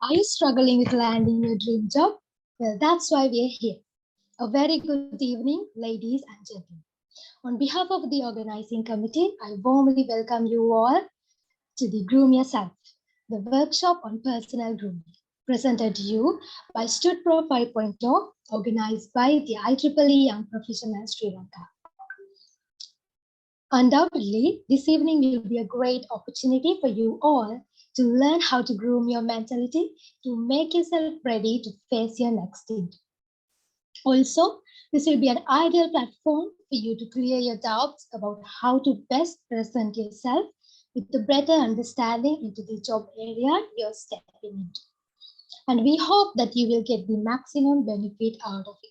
Are you struggling with landing your dream job? Well, that's why we're here. A very good evening, ladies and gentlemen. On behalf of the organizing committee, I warmly welcome you all to the Groom Yourself, the workshop on personal grooming, presented to you by StudPro 5.0, organized by the IEEE Young Professionals Sri Lanka. Undoubtedly, this evening will be a great opportunity for you all to learn how to groom your mentality to make yourself ready to face your next interview. Also, this will be an ideal platform for you to clear your doubts about how to best present yourself with a better understanding into the job area you're stepping into. And we hope that you will get the maximum benefit out of it.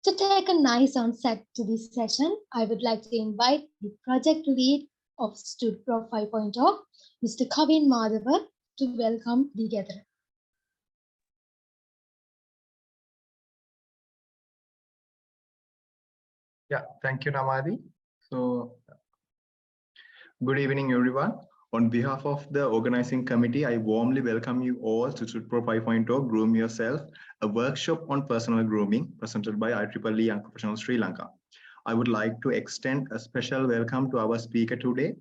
To take a nice onset to this session, I would like to invite the project lead of StudPro 5.0, Mr. Kavin Madhava, to welcome the gathering. Yeah, thank you, Namadi. So, good evening, everyone. On behalf of the organizing committee, I warmly welcome you all to StudPro 5.0 Groom Yourself, a workshop on personal grooming presented by IEEE Young Professionals Sri Lanka. I would like to extend a special welcome to our speaker today,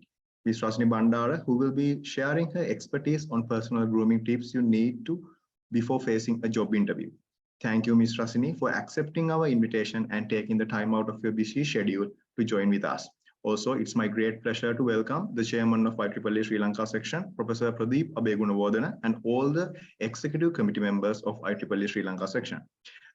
Ms. Rasni Bandara, who will be sharing her expertise on personal grooming tips you need to before facing a job interview. Thank you, Ms. Rasini, for accepting our invitation and taking the time out of your busy schedule to join with us. Also, it's my great pleasure to welcome the chairman of IEEE Sri Lanka section, Professor Pradeep Abegunawardena, and all the executive committee members of IEEE Sri Lanka section.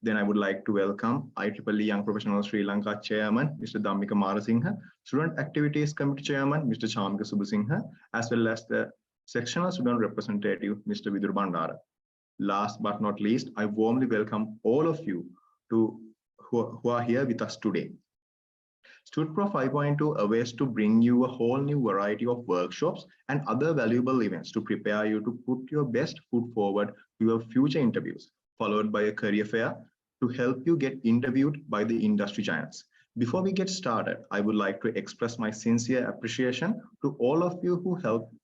Then I would like to welcome IEEE Young Professionals Sri Lanka chairman, Mr. Dhammika Marasinghe, Student Activities Committee chairman, Mr. Chamika Subusinghe, as well as the sectional student representative, Mr. Vidur Bandara. Last but not least, I warmly welcome all of you who are here with us today. StudPro 5.2 awaits to bring you a whole new variety of workshops and other valuable events to prepare you to put your best foot forward to your future interviews, followed by a career fair to help you get interviewed by the industry giants. Before we get started, I would like to express my sincere appreciation to all of you who helped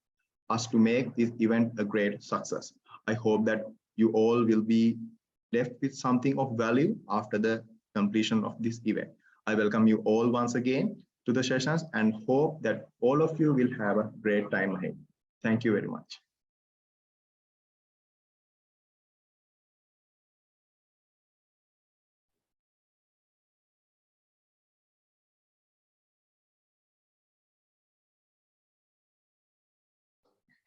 us to make this event a great success. I hope that you all will be left with something of value after the completion of this event. I welcome you all once again to the sessions and hope that all of you will have a great time ahead. Thank you very much.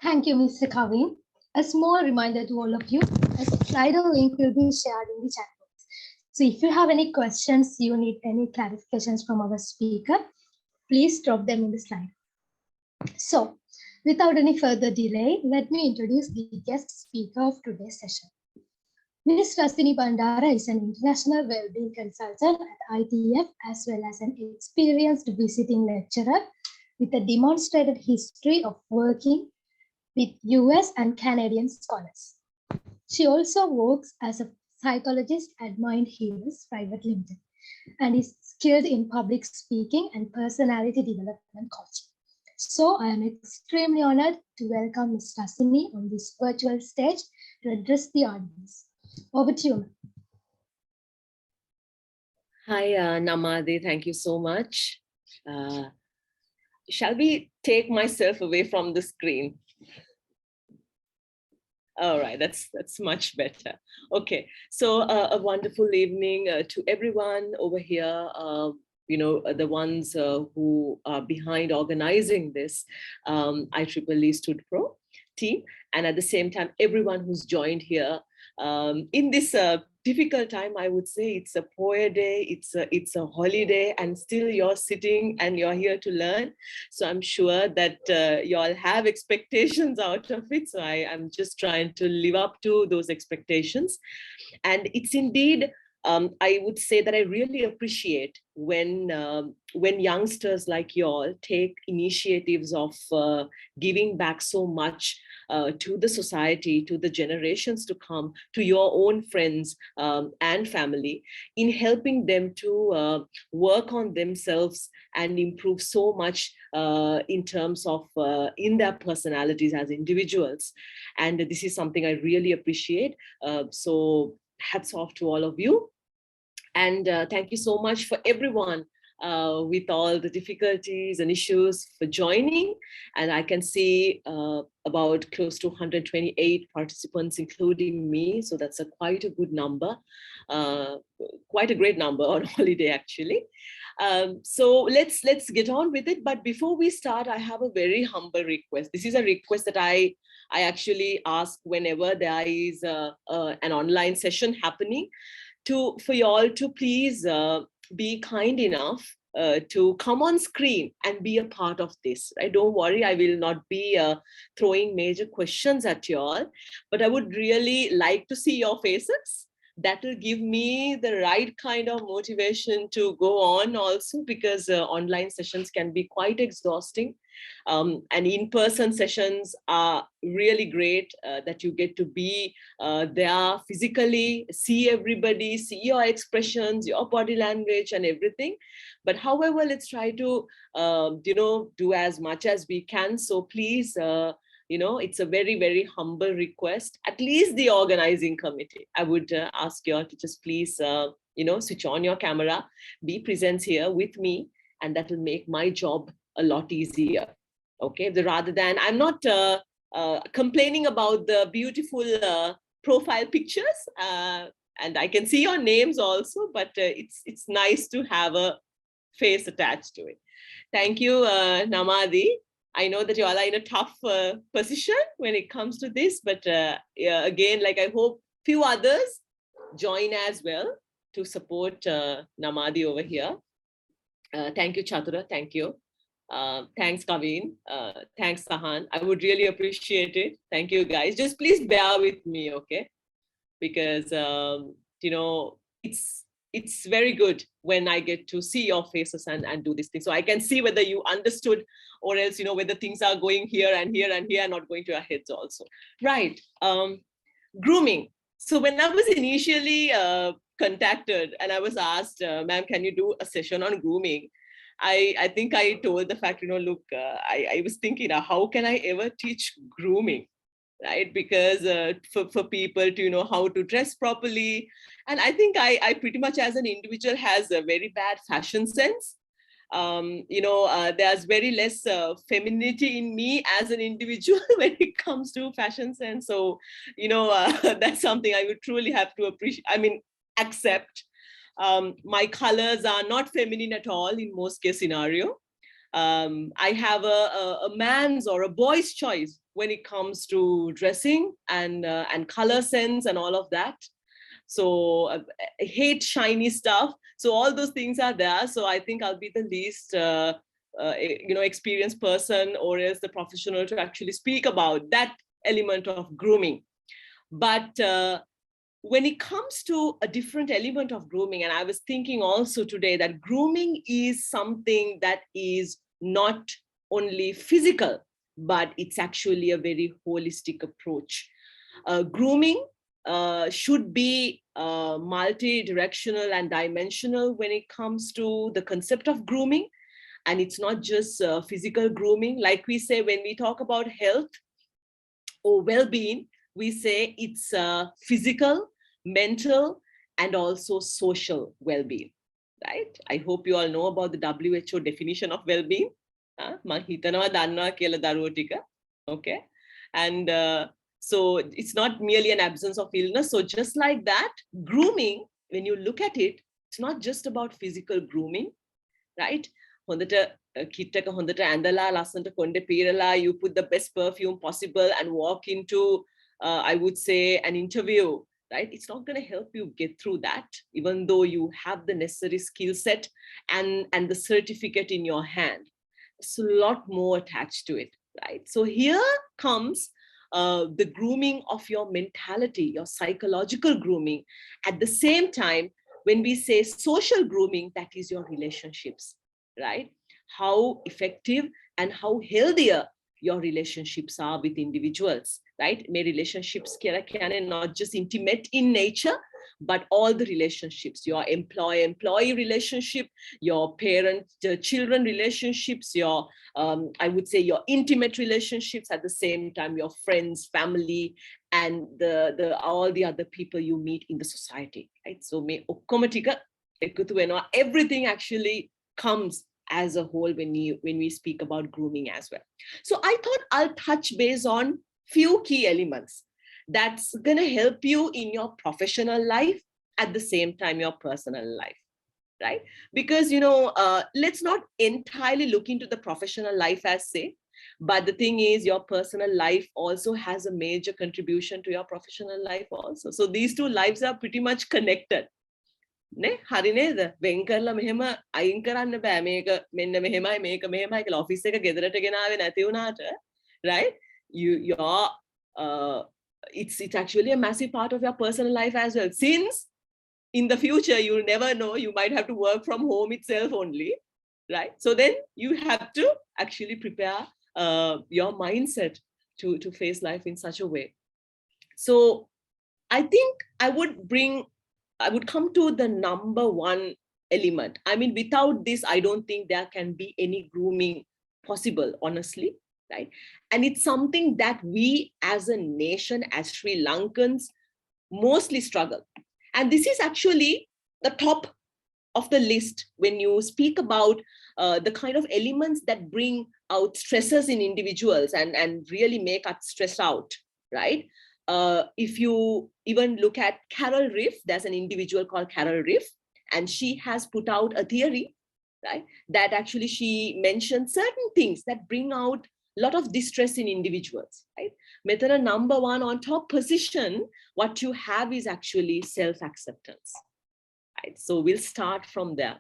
Thank you, Mr. Kavin. A small reminder to all of you, a Slido link will be shared in the chat box. So if you have any questions, you need any clarifications from our speaker, please drop them in the slide. So without any further delay, let me introduce the guest speaker of today's session. Ms. Rasini Bandara is an international well-being consultant at ITF as well as an experienced visiting lecturer with a demonstrated history of working with US and Canadian scholars. She also works as a psychologist at Mind Healers Private Limited and is skilled in public speaking and personality development coaching. So I am extremely honored to welcome Ms. Rasini on this virtual stage to address the audience. Over to you. Hi, Namadi, thank you so much. Shall we take myself away from the screen? All right, that's much better. Okay, so a wonderful evening to everyone over here. The ones who are behind organizing this IEEE StudPro team, and at the same time, everyone who's joined here in this difficult time. I would say it's a poor day, it's a holiday, and still you're sitting and you're here to learn. So I'm sure that you all have expectations out of it. So I'm just trying to live up to those expectations. And it's indeed I would say that I really appreciate when youngsters like y'all take initiatives of giving back so much to the society, to the generations to come, to your own friends and family, in helping them to work on themselves and improve so much in terms of in their personalities as individuals. And this is something I really appreciate. So hats off to all of you. And thank you so much for everyone with all the difficulties and issues for joining. And I can see about close to 128 participants, including me. So that's quite a good number, quite a great number on holiday, actually. So let's get on with it. But before we start, I have a very humble request. This is a request that I actually ask whenever there is an online session happening, for you all to please be kind enough to come on screen and be a part of this. Right? Don't worry, I will not be throwing major questions at you all, but I would really like to see your faces. That will give me the right kind of motivation to go on also, because online sessions can be quite exhausting. And in-person sessions are really great, that you get to be there physically, see everybody, see your expressions, your body language and everything. But however, let's try to, do as much as we can. So please, it's a very, very humble request. At least the organizing committee, I would ask you all to just please, switch on your camera, be present here with me, and that will make my job a lot easier. Okay, rather than, I'm not complaining about the beautiful profile pictures, and I can see your names also, but it's nice to have a face attached to it. Thank you, Namadi. I know that you all are in a tough position when it comes to this, but yeah, again, like, I hope few others join as well to support Namadi over here. Thank you, Chatura. Thank you. Thanks, Kaveen. Thanks, Sahan. I would really appreciate it. Thank you, guys. Just please bear with me, okay? Because, it's very good when I get to see your faces and do this thing. So I can see whether you understood, or else, whether things are going here and here and here, not going to our heads also. Right. Grooming. So when I was initially contacted and I was asked, ma'am, can you do a session on grooming? I think I told the fact, look, I was thinking, how can I ever teach grooming? Right? Because for people to how to dress properly. And I think I pretty much as an individual has a very bad fashion sense. There's very less femininity in me as an individual when it comes to fashion sense. So, that's something I would truly have to accept. My colors are not feminine at all in most case scenario. I have a man's or a boy's choice when it comes to dressing and color sense and all of that. So I hate shiny stuff. So all those things are there. So I think I'll be the least, experienced person, or else the professional, to actually speak about that element of grooming. But when it comes to a different element of grooming, and I was thinking also today that grooming is something that is not only physical, but it's actually a very holistic approach. Grooming should be multi-directional and dimensional when it comes to the concept of grooming. And it's not just physical grooming. Like we say, when we talk about health or well-being, we say it's physical, mental, and also social well-being, right? I hope you all know about the WHO definition of well-being. Okay. And so it's not merely an absence of illness. So just like that, grooming, when you look at it, it's not just about physical grooming, right? You put the best perfume possible and walk into, I would say, an interview, right? It's not going to help you get through that, even though you have the necessary skill set and the certificate in your hand. It's a lot more attached to it, right? So here comes the grooming of your mentality, your psychological grooming. At the same time, when we say social grooming, that is your relationships, right? How effective and how healthier your relationships are with individuals, right? May relationships can not just intimate in nature, but all the relationships, your employee relationship, your parent-children relationships, your, I would say your intimate relationships, at the same time, your friends, family, and all the other people you meet in the society, right? So may everything actually comes as a whole when we speak about grooming as well. So I thought I'll touch base on few key elements that's going to help you in your professional life, at the same time your personal life, right? Because let's not entirely look into the professional life as say, but the thing is your personal life also has a major contribution to your professional life also. So these two lives are pretty much connected. නේ හරි නේද වෙන් කරලා මෙහෙම අයින් කරන්න බෑ මේක මෙන්න මෙහෙමයි මේක මෙහෙමයි කියලා ඔෆිස් එක ගෙදරට ගෙනාවේ නැති වුණාට, right? It's actually a massive part of your personal life as well, since in the future you'll never know, you might have to work from home itself only, right? So then you have to actually prepare your mindset to face life in such a way. So I think I would come to the number one element. I mean, without this, I don't think there can be any grooming possible, honestly, right? And it's something that we as a nation, as Sri Lankans, mostly struggle. And this is actually the top of the list when you speak about the kind of elements that bring out stresses in individuals and really make us stress out, right? If you even look at Carol Riff, there's an individual called Carol Riff, and she has put out a theory, right? That actually she mentioned certain things that bring out a lot of distress in individuals, right? Method number one on top position, what you have is actually self-acceptance, right? So we'll start from there.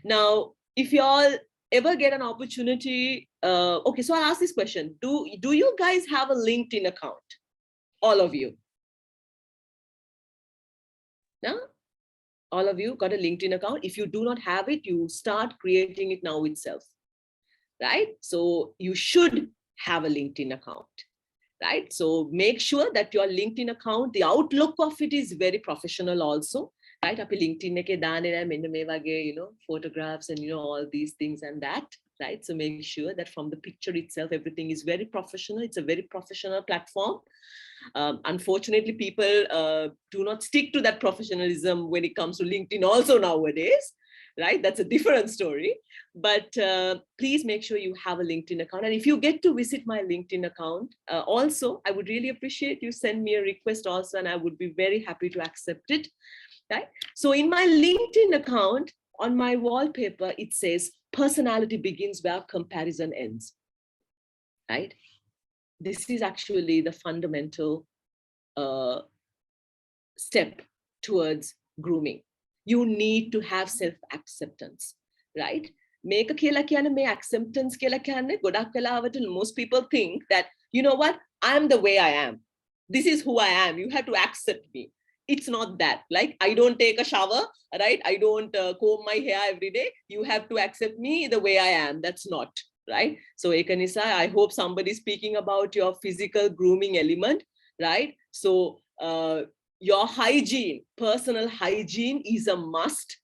Now, if you all ever get an opportunity, okay, so I'll ask this question. Do you guys have a LinkedIn account? All of you? No? All of you got a LinkedIn account? If you do not have it, you start creating it now itself, right? So you should have a LinkedIn account, right? So make sure that your LinkedIn account, the outlook of it is very professional also, right? Api LinkedIn eke daane na menna me wage, photographs and all these things and that, right? So make sure that from the picture itself, everything is very professional. It's a very professional platform. Unfortunately, people do not stick to that professionalism when it comes to LinkedIn also nowadays, right? That's a different story. But please make sure you have a LinkedIn account. And if you get to visit my LinkedIn account, also, I would really appreciate you send me a request also, and I would be very happy to accept it, right? So in my LinkedIn account, on my wallpaper, it says, personality begins where comparison ends, right? This is actually the fundamental step towards grooming. You need to have self-acceptance, right? Make a kela kyane me acceptance kela kyane godak velawata most people think that, you know what, I'm the way I am. This is who I am. You have to accept me. It's not that. Like, I don't take a shower, right? I don't comb my hair every day. You have to accept me the way I am. That's not, right? So Ekanisa, I hope somebody's speaking about your physical grooming element, right? So your hygiene, personal hygiene is a must,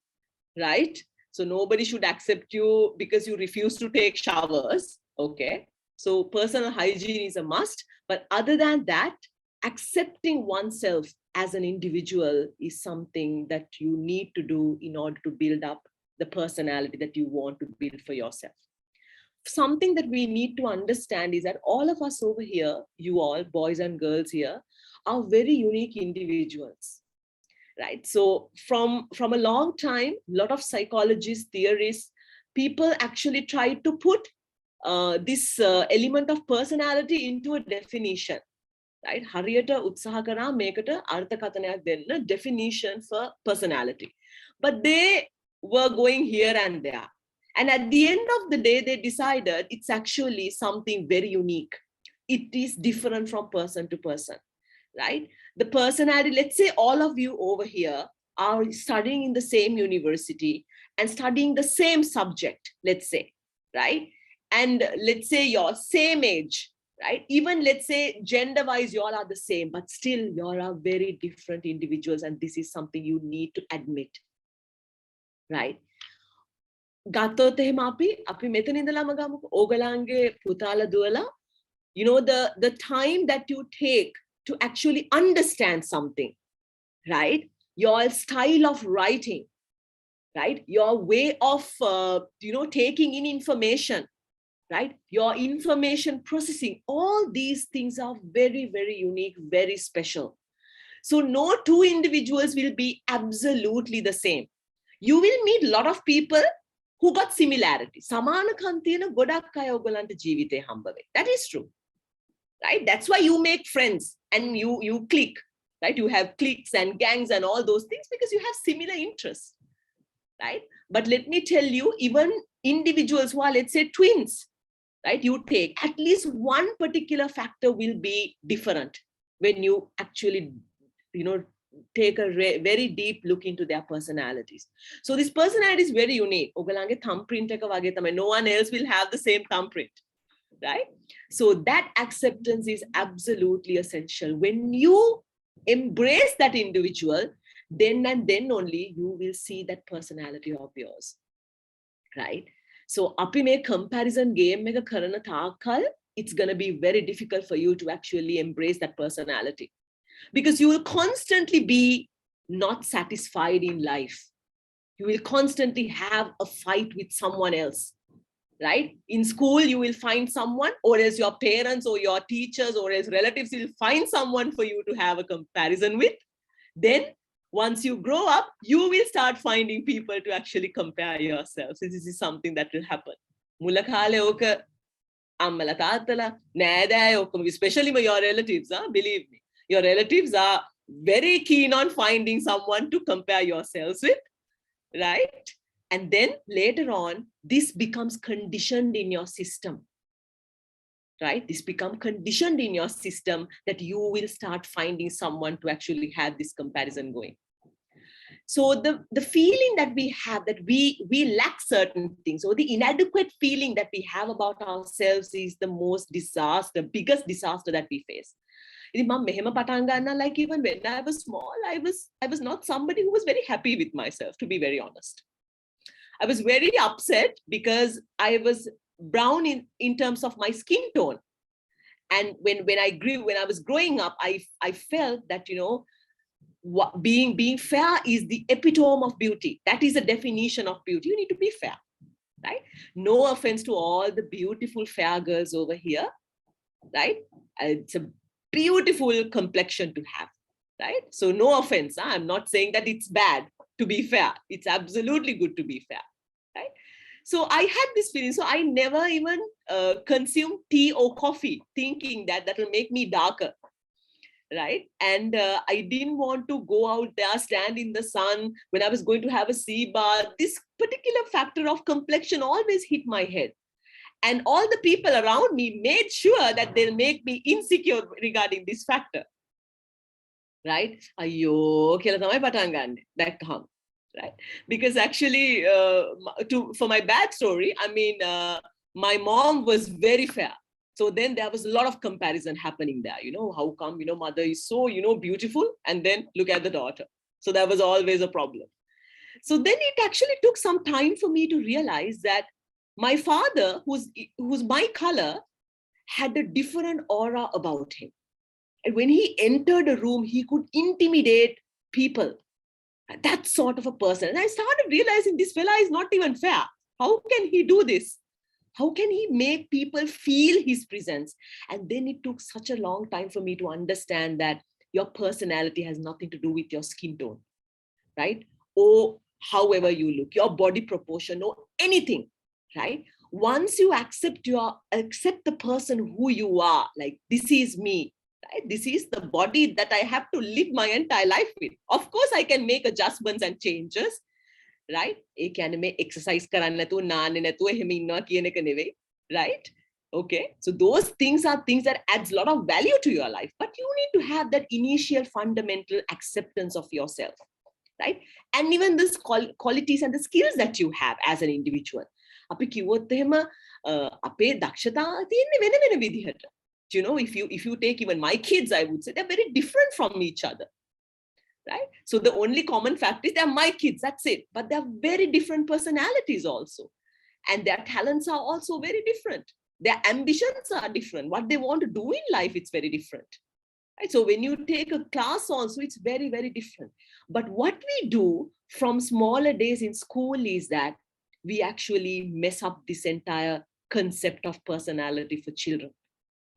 right? So nobody should accept you because you refuse to take showers, okay? So personal hygiene is a must, but other than that, accepting oneself as an individual is something that you need to do in order to build up the personality that you want to build for yourself. Something that we need to understand is that all of us over here, you all, boys and girls here, are very unique individuals, right? So from a long time, a lot of psychologists, theorists, people actually try to put this element of personality into a definition, right? Hariyata utsaha kara mekata arthakatanayak denna definition for personality. But they were going here and there. And at the end of the day, they decided it's actually something very unique. It is different from person to person, right? The personality, let's say all of you over here are studying in the same university and studying the same subject, let's say, right? And let's say you're same age, right? Even let's say gender-wise, you all are the same, but still you all are very different individuals. And this is something you need to admit, right? ගත්තොත් එහෙම අපි මෙතන ඉඳලාම ගමුකෝ ඕගලන්ගේ පුතාලා දුවලා you know the time that you take to actually understand something, right? Your style of writing, right? Your way of taking in information, right? Your information processing, all these things are very, very unique, very special. So no two individuals will be absolutely the same. You will meet a lot of people who got similarity. සමානකම් තියෙන ගොඩක් අය ඔයගලන්ට ජීවිතේ හම්බ වෙයි. That is true, right? That's why you make friends and you click, right? You have cliques and gangs and all those things because you have similar interests, right? But let me tell you, even individuals who are, let's say, twins, right? You take at least one particular factor will be different when you actually, take a very deep look into their personalities. So this personality is very unique. ඔගලන්ගේ thumbprint එක වගේ තමයි. No one else will have the same thumbprint, right? So that acceptance is absolutely essential. When you embrace that individual, then and then only you will see that personality of yours, right? So අපි මේ comparison game එක කරන තාක්කල්, it's going to be very difficult for you to actually embrace that personality. Because you will constantly be not satisfied in life. You will constantly have a fight with someone else, right? In school, you will find someone, or as your parents or your teachers or as relatives will find someone for you to have a comparison with. Then once you grow up, you will start finding people to actually compare yourselves. This is something that will happen. මුල කාලේ ඕක අම්මලා තාත්තලා නෑදෑයෝ ඔක්කොම, especially your relatives, believe me. Your relatives are very keen on finding someone to compare yourselves with, right? And then later on, this becomes conditioned in your system, right? This becomes conditioned in your system that you will start finding someone to actually have this comparison going. So the feeling that we have that we lack certain things, or the inadequate feeling that we have about ourselves is the biggest disaster that we face. Like even when I was small, I was not somebody who was very happy with myself, to be very honest. I was very upset because I was brown in terms of my skin tone. And when I was growing up, I felt that, being fair is the epitome of beauty. That is the definition of beauty. You need to be fair, right? No offense to all the beautiful fair girls over here, right? It's a beautiful complexion to have, right? So no offense. I'm not saying that it's bad to be fair. It's absolutely good to be fair, right? So I had this feeling. So I never even consumed tea or coffee thinking that will make me darker, right? And I didn't want to go out there, stand in the sun when I was going to have a sea bath. This particular factor of complexion always hit my head. And all the people around me made sure that they'll make me insecure regarding this factor, right? Ayyo, කියලා තමයි පටන් ගන්න. දැක්කහම, right? Because actually, for my bad story, I mean, my mom was very fair. So then there was a lot of comparison happening there. How come, mother is so, beautiful, and then look at the daughter. So that was always a problem. So then it actually took some time for me to realize that my father, who's my color, had a different aura about him. And when he entered a room, he could intimidate people. That sort of a person. And I started realizing this fella is not even fair. How can he do this? How can he make people feel his presence? And then it took such a long time for me to understand that your personality has nothing to do with your skin tone, right? Or however you look, your body proportion, or anything. Right? Once you accept the person who you are, like this is me, right? This is the body that I have to live my entire life with. Of course, I can make adjustments and changes, right? ඒ කියන්නේ මේ exercise කරන්න නැතුව නාන්නේ නැතුව එහෙම ඉන්නවා කියන එක නෙවෙයි, right? Okay, so those things are things that adds a lot of value to your life, but you need to have that initial fundamental acceptance of yourself, right? And even this qualities and the skills that you have as an individual. අපි කිව්වොත් එහෙම අපේ දක්ෂතා තියෙන්නේ වෙන වෙන විදිහට. You know, if you take even my kids, I would say they're very different from each other, right? So the only common fact is they're my kids, that's it. But they're very different personalities also. And their talents are also very different. Their ambitions are different. What they want to do in life, it's very different. Right? So when you take a class also, it's very, very different. But what we do from smaller days in school is that we actually mess up this entire concept of personality for children.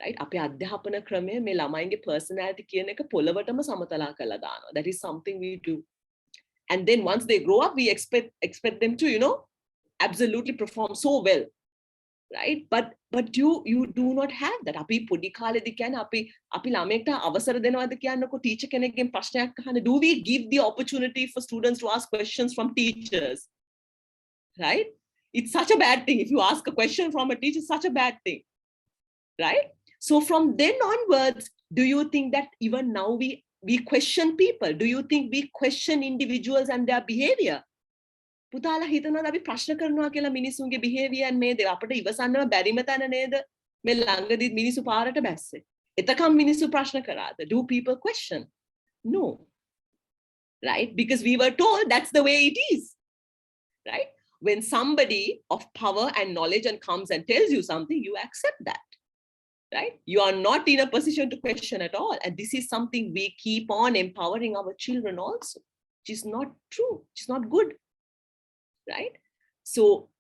Right? අපේ අධ්‍යාපන ක්‍රමය මේ ළමයින්ගේ personality කියන එක පොළවටම සමතලා කරලා දානවා. That is something we do. And then once they grow up, we expect them to, you know, absolutely perform so well. Right? But you do not have that. අපි පොඩි කාලේදී කියන්නේ අපි ළමයෙක්ට අවසර දෙනවද කියන්නකො teacher කෙනෙක්ගෙන් ප්‍රශ්නයක් අහන්න. Do we give the opportunity for students to ask questions from teachers? Right? It's such a bad thing. If you ask a question from a teacher, it's such a bad thing. Right? So from then onwards, do you think that even now we question people? Do you think we question individuals and their behavior? පුතාලා හිතනවාද අපි ප්‍රශ්න කරනවා කියලා මිනිසුන්ගේ behavior and මේ දේ අපිට ඉවසන්නම බැරිම තැන නේද? මේ ළඟදී මිනිසු පාරට බැස්සේ. එතකම් මිනිසු ප්‍රශ්න කරාද? Do people question? No. Right? Because we were told that's the way it is. Right? When somebody of power and knowledge and comes and tells you something, you accept that. Right? You are not in a position to question at all. And this is something we keep on empowering our children also, which is not true, which is not good. Right? So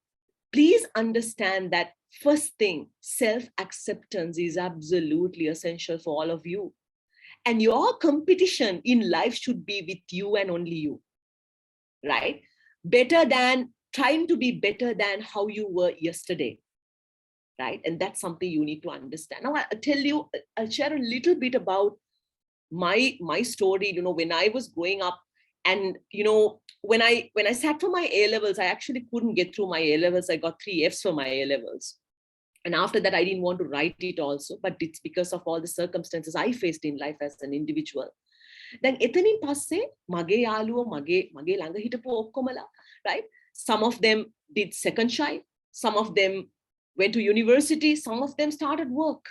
please understand that first thing, self-acceptance is absolutely essential for all of you. And your competition in life should be with you and only you. Right? Better than trying to be better than how you were yesterday. Right? And that's something you need to understand. Now I'll share a little bit about my story, you know, when I was growing up. And, you know, when I sat for my A-levels, I actually couldn't get through my A-levels. I got 3 Fs for my A-levels. And after that, I didn't want to write it also, but it's because of all the circumstances I faced in life as an individual. Then එතනින් පස්සේ මගේ යාළුවෝ මගේ ළඟ හිටපු ඔක්කොමලා, right? Some of them did second child, some of them went to university, some of them started work.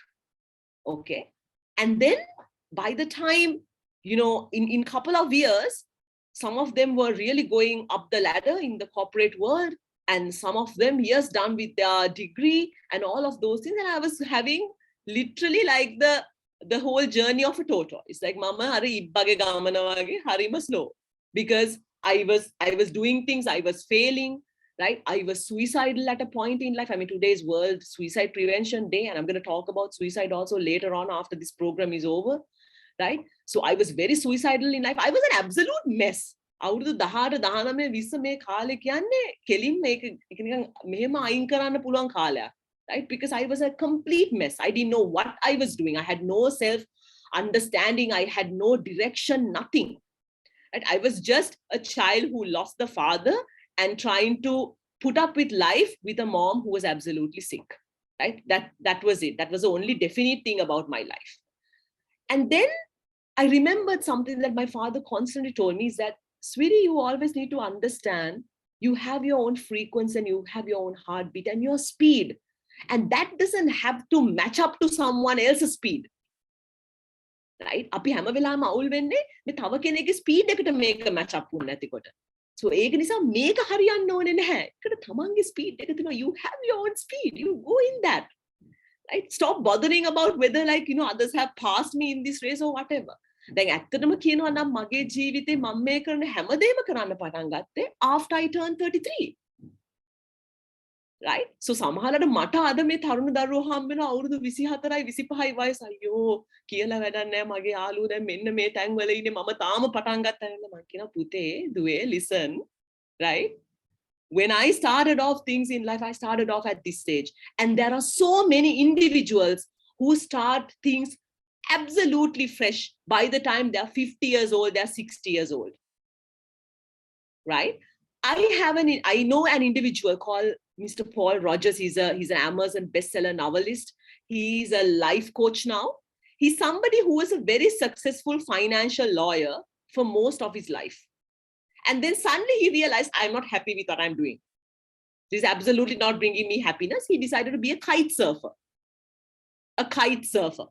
Okay. And then by the time, you know, in couple of years, some of them were really going up the ladder in the corporate world, and some of them years done with their degree and all of those things. And I was having literally like the whole journey of a tortoise. Like mama hari ibbage gamana wage harima slow, because I was doing things, I was failing, right? I was suicidal at a point in life. I mean, today's World Suicide Prevention Day, and I'm going to talk about suicide also later on after this program is over, right? So I was very suicidal in life. I was an absolute mess. අවුරුදු 18 19 20 මේ කාලේ කියන්නේ කෙලින් මේක නිකන් මෙහෙම අයින් කරන්න පුළුවන් කාලයක්, right? Because I was a complete mess. I didn't know what I was doing. I had no self understanding. I had no direction, nothing. Right? I was just a child who lost the father and trying to put up with life with a mom who was absolutely sick, right? That was it. That was the only definite thing about my life. And then I remembered something that my father constantly told me is that, sweetie, you always need to understand you have your own frequency and you have your own heartbeat and your speed. And that doesn't have to match up to someone else's speed. Right? අපි හැම වෙලාවෙම අවුල් වෙන්නේ මේ තව කෙනෙක්ගේ speed එකට මේක match up වුනේ නැතිකොට. So ඒක නිසා මේක හරියන්න ඕනේ නැහැ. ඒකට තමන්ගේ ස්පීඩ් එක තියෙනවා. You have your own speed. You go in that. Right? Stop bothering about whether, like, you know, others have passed me in this race or whatever. දැන් ඇත්තටම කියනවා නම් මගේ ජීවිතේ මම මේ කරන හැමදේම කරන්න පටන් ගත්තේ after I turned 33. Right? So සමහරවිට මට අද මේ තරුණ දරුවෝ හම්බ වෙනවා අවුරුදු 24යි 25යි වයස. අයියෝ කියලා වැඩක් නැහැ මගේ යාළුවෝ දැන් මෙන්න මේ තැන් වල ඉන්නේ මම තාම පටන් ගත්තා නේද මම කියනවා පුතේ දුවේ listen, right? When I started off things in life, I started off at this stage. And there are so many individuals who start things absolutely fresh. By the time they're 50 years old, they're 60 years old. Right? I know an individual called Mr. Paul Rogers. He's an Amazon bestseller novelist. He's a life coach now. He's somebody who was a very successful financial lawyer for most of his life. And then suddenly he realized, I'm not happy with what I'm doing. This is absolutely not bringing me happiness. He decided to be a kite surfer. A kite surfer,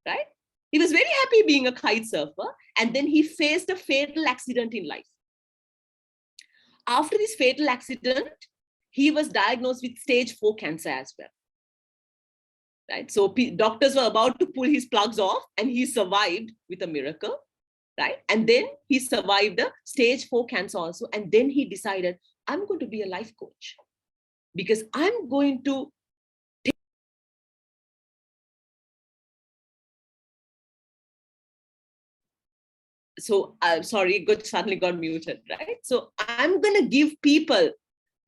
right? He was very happy being a kite surfer. And then he faced a fatal accident in life. After this fatal accident, he was diagnosed with stage 4 cancer as well. Right? So doctors were about to pull his plugs off, and he survived with a miracle. Right? And then he survived a stage 4 cancer also. And then he decided, I'm going to be a life coach because I'm going to sorry, suddenly got muted, right? So I'm going to give people,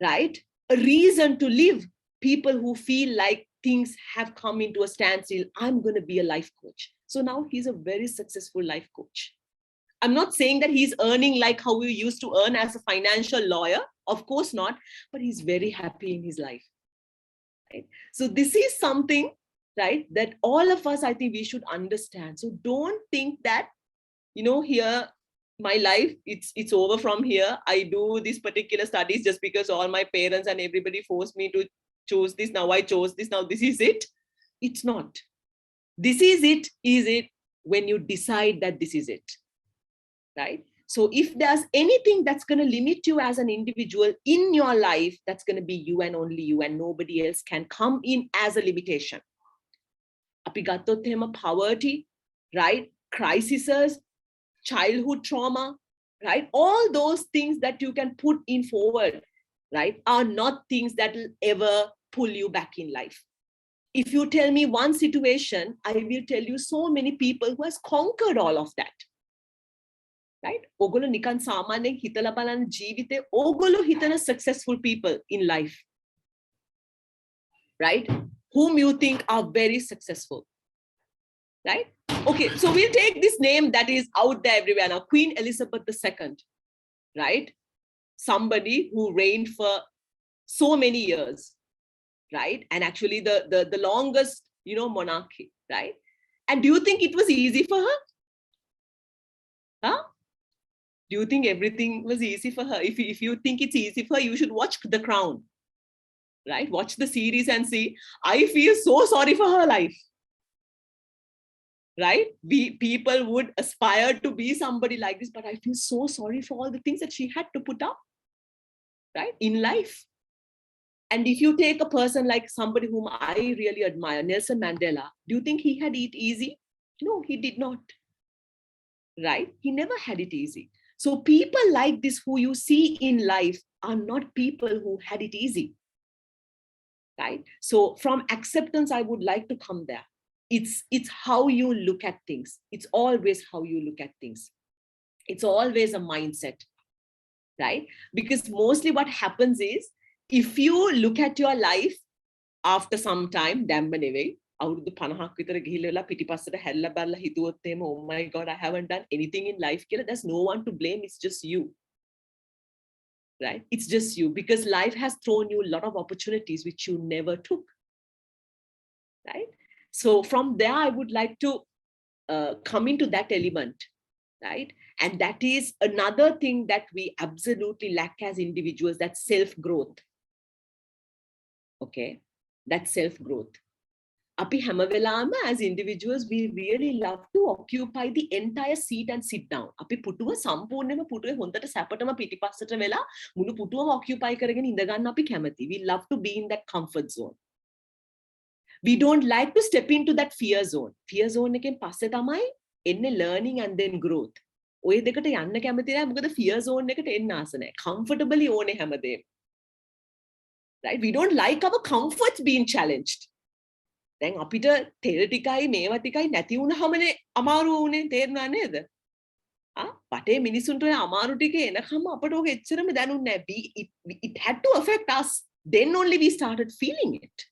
right, a reason to live. People who feel like things have come into a standstill, I'm going to be a life coach. So now he's a very successful life coach. I'm not saying that he's earning like how we used to earn as a financial lawyer. Of course not, but he's very happy in his life. Right? So this is something, right, that all of us, I think we should understand. So don't think that, here, my life, it's over from here. I do these particular studies just because all my parents and everybody forced me to choose this. Now I chose this. Now this is it. It's not. This is it when you decide that this is it, right? So if there's anything that's going to limit you as an individual in your life, that's going to be you and only you, and nobody else can come in as a limitation. Api gattot ehema poverty, right? Crises, childhood trauma, right? All those things that you can put in forward, right, are not things that will ever pull you back in life. If you tell me one situation, I will tell you so many people who has conquered all of that. Right? Ogolo nikan samanyen hitala balana jeevithe ogolo hitana successful people in life. Right? Whom you think are very successful. Right? Okay, so we'll take this name that is out there everywhere now, Queen Elizabeth II, right? Somebody who reigned for so many years, right? And actually the longest, monarchy, right? And do you think it was easy for her? Huh? Do you think everything was easy for her? If you think it's easy for her, you should watch The Crown, right? Watch the series and see. I feel so sorry for her life. Right? People would aspire to be somebody like this, but I feel so sorry for all the things that she had to put up, right, in life. And if you take a person like somebody whom I really admire, Nelson Mandela, do you think he had it easy? No, he did not. Right? He never had it easy. So people like this who you see in life are not people who had it easy. Right? So from acceptance, I would like to come there. It's how you look at things. It's always how you look at things. It's always a mindset, right? Because mostly what happens is, if you look at your life after some time, අවුරුදු 50ක් විතර ගිහිල්ලා පිටිපස්සට හැල්ලා බලලා හිතුවොත් එහෙම, oh my god, I haven't done anything in life කියලා, there's no one to blame, it's just you. Right? It's just you, because life has thrown you a lot of opportunities which you never took. Right? So from there, I would like to come into that element, right? And that is another thing that we absolutely lack as individuals, that's self-growth. Okay? That's self-growth. Api හැම වෙලාවෙම as individuals, we really love to occupy the entire seat and sit down. Api පුටුව සම්පූර්ණයෙන්ම පුටුවේ හොඳට සැපටම පිටිපස්සට වෙලා මුළු පුටුවම occupy කරගෙන ඉඳ ගන්න අපි කැමති. We love to be in that comfort zone. We don't like to step into that fear zone. Fear zone එකෙන් පස්සේ තමයි එන්නේ learning and then growth. ඔය දෙකට යන්න කැමති නැහැ, මොකද fear zone එකට එන්න ආස නැහැ. Comfortably ඕනේ හැමදේම. Right? We don't like our comforts being challenged. දැන් අපිට තෙල් ටිකයි මේවා ටිකයි නැති වුණාමනේ අමාරු වුණේ, තේරුණා නේද? පටේ මිනිසුන්ට ඔය අමාරු ටික එනකම් අපට ඔක එච්චරම දැනුන්නේ නැහැ. It had to affect us. Then only we started feeling it.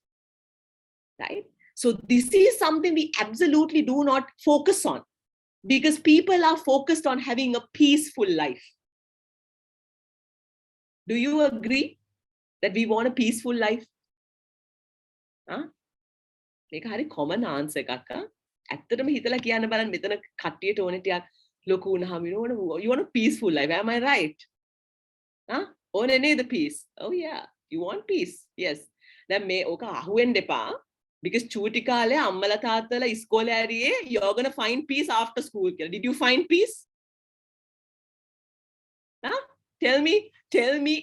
Right? So this is something we absolutely do not focus on, because people are focused on having a peaceful life. Do you agree that we want a peaceful life? මේක හරි common answer එකක්. ඇත්තටම හිතලා කියන්න බලන්න, මෙතන කට්ටියට ඕනේ ටිකක් Lokunaham, you want a peaceful life. Am I right? Huh? Oh, the peace. Oh, yeah. You want peace. Yes. Then may oka ahuendepa because chutikale ammala taatala iskole ariye, you're gonna find peace after school. Did you find peace? Huh? Tell me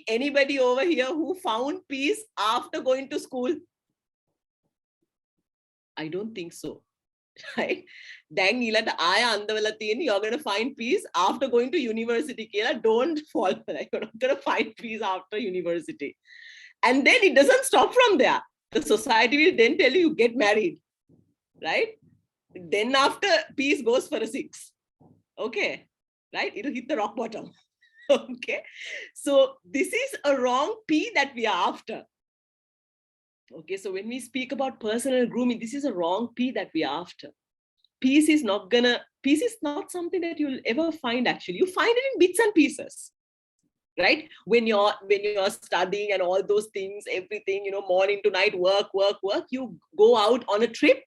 anybody over here who found peace after going to school? I don't think so. Right? Then you're gonna find peace after going to university. Don't fall for that. You're not gonna find peace after university. And then it doesn't stop from there. The society will then tell you get married. Right? Then after peace goes for a 6. Okay. Right? It'll hit the rock bottom. Okay. So this is a wrong P that we are after. Okay. So when we speak about personal grooming, this is a wrong P that we are after. Peace is not something that you'll ever find actually. You find it in bits and pieces. Right? When you're studying and all those things, everything, morning to night, work, you go out on a trip,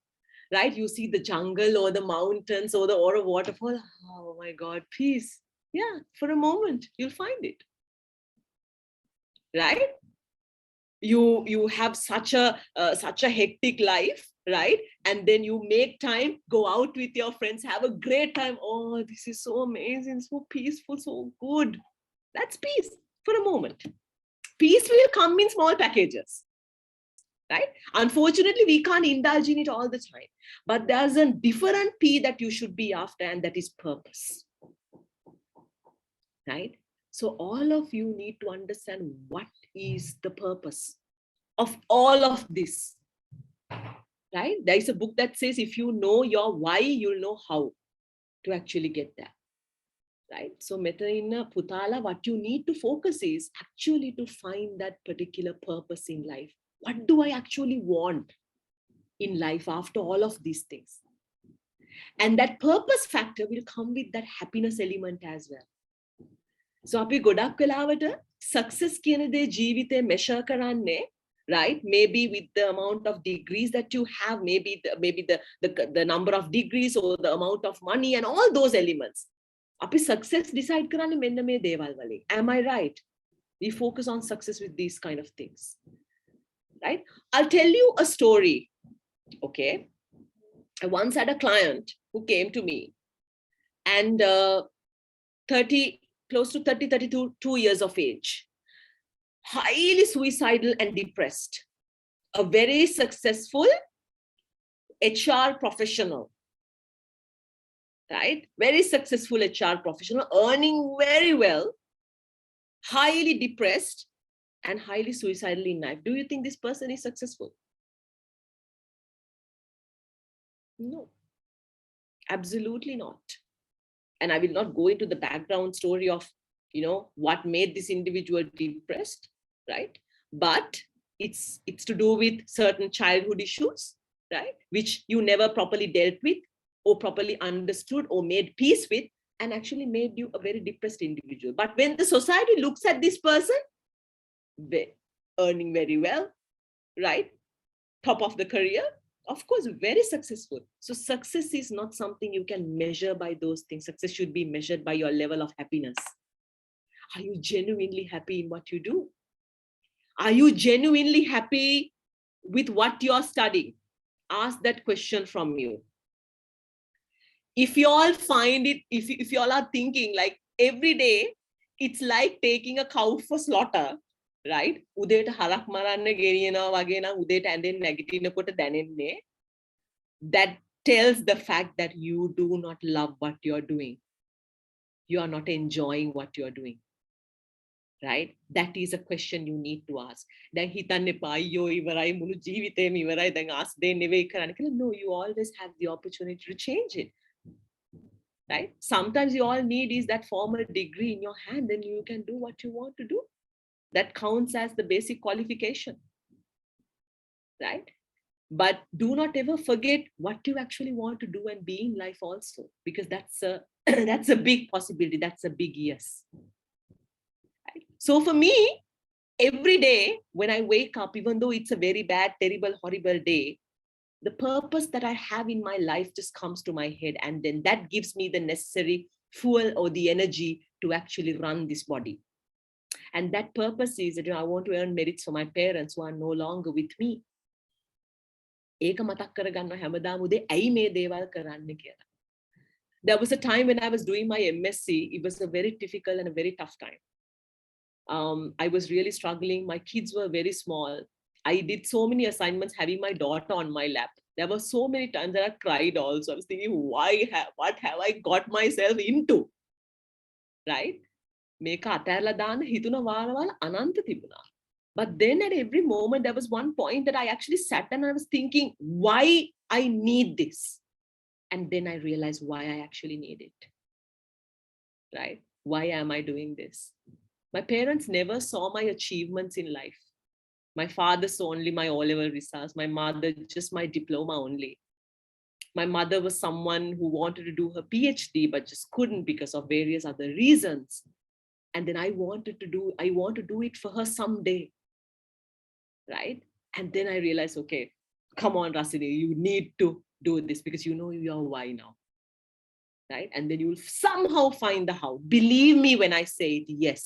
right? You see the jungle or the mountains or a waterfall. Oh my God, peace. Yeah, for a moment, you'll find it. Right? You have such a hectic life, right? And then you make time, go out with your friends, have a great time. Oh, this is so amazing, so peaceful, so good. That's peace for a moment. Peace will come in small packages, right? Unfortunately, we can't indulge in it all the time. But there's a different P that you should be after, and that is purpose, right? So all of you need to understand what is the purpose of all of this, right? There is a book that says if you know your why, you'll know how to actually get there. Right? So Metarina Putala, what you need to focus is actually to find that particular purpose in life. What do I actually want in life after all of these things? And that purpose factor will come with that happiness element as well. So api godak velawata success කියන දේ ජීවිතේ measure කරන්නේ, right? Maybe with the amount of degrees that you have, maybe the number of degrees or the amount of money and all those elements. Api success decide karane menna me dewal wale. Am I right? We focus on success with these kind of things, right? I'll tell you a story. Okay. I once had a client who came to me and 32 years of age, highly suicidal and depressed, a very successful HR professional. Right? Very successful HR professional, earning very well, highly depressed and highly suicidal in life. Do you think this person is successful? No, absolutely not. And I will not go into the background story of, what made this individual depressed, right? But it's to do with certain childhood issues, right? Which you never properly dealt with, or properly understood or made peace with, and actually made you a very depressed individual. But when the society looks at this person, earning very well, right? Top of the career, of course, very successful. So success is not something you can measure by those things. Success should be measured by your level of happiness. Are you genuinely happy in what you do? Are you genuinely happy with what you're studying? Ask that question from you. If you all find it, if you all are thinking like every day, it's like taking a cow for slaughter, right? Udeta harak maranne geriyana wage nan udeta anden nagitinakota danenne. That tells the fact that you do not love what you're doing. You are not enjoying what you're doing. Right? That is a question you need to ask. Then hitanne pa ayyo ivarai mulu jeevithema ivarai then ask denne never karanne. No, you always have the opportunity to change it. Right? Sometimes you all need is that formal degree in your hand, then you can do what you want to do. That counts as the basic qualification. Right? But do not ever forget what you actually want to do and be in life also, because that's a that's a big possibility. That's a big yes. Right? So for me, every day when I wake up, even though it's a very bad, terrible, horrible day, the purpose that I have in my life just comes to my head, and then that gives me the necessary fuel or the energy to actually run this body. And that purpose is that I want to earn merits for my parents who are no longer with me. ඒක මතක් කරගන්න හැමදාම උදේ ඇයි මේ දේවල් කරන්න කියලා. There was a time when I was doing my MSc. It was a very difficult and a very tough time. I was really struggling. My kids were very small. I did so many assignments having my daughter on my lap. There were so many times that I cried also. I was thinking, what have I got myself into? Right? මේක අතහැරලා දාන්න හිතුන වාරවල් අනන්ත තිබුණා. But then at every moment, there was one point that I actually sat and I was thinking, why I need this? And then I realized why I actually need it. Right? Why am I doing this? My parents never saw my achievements in life. My father saw only my O-level results. My mother, just my diploma only. My mother was someone who wanted to do her PhD, but just couldn't because of various other reasons. And then I want to do it for her someday. Right? And then I realized, okay, come on, Rasini, you need to do this because you know your why now. Right? And then you'll somehow find the how. Believe me when I say it, yes.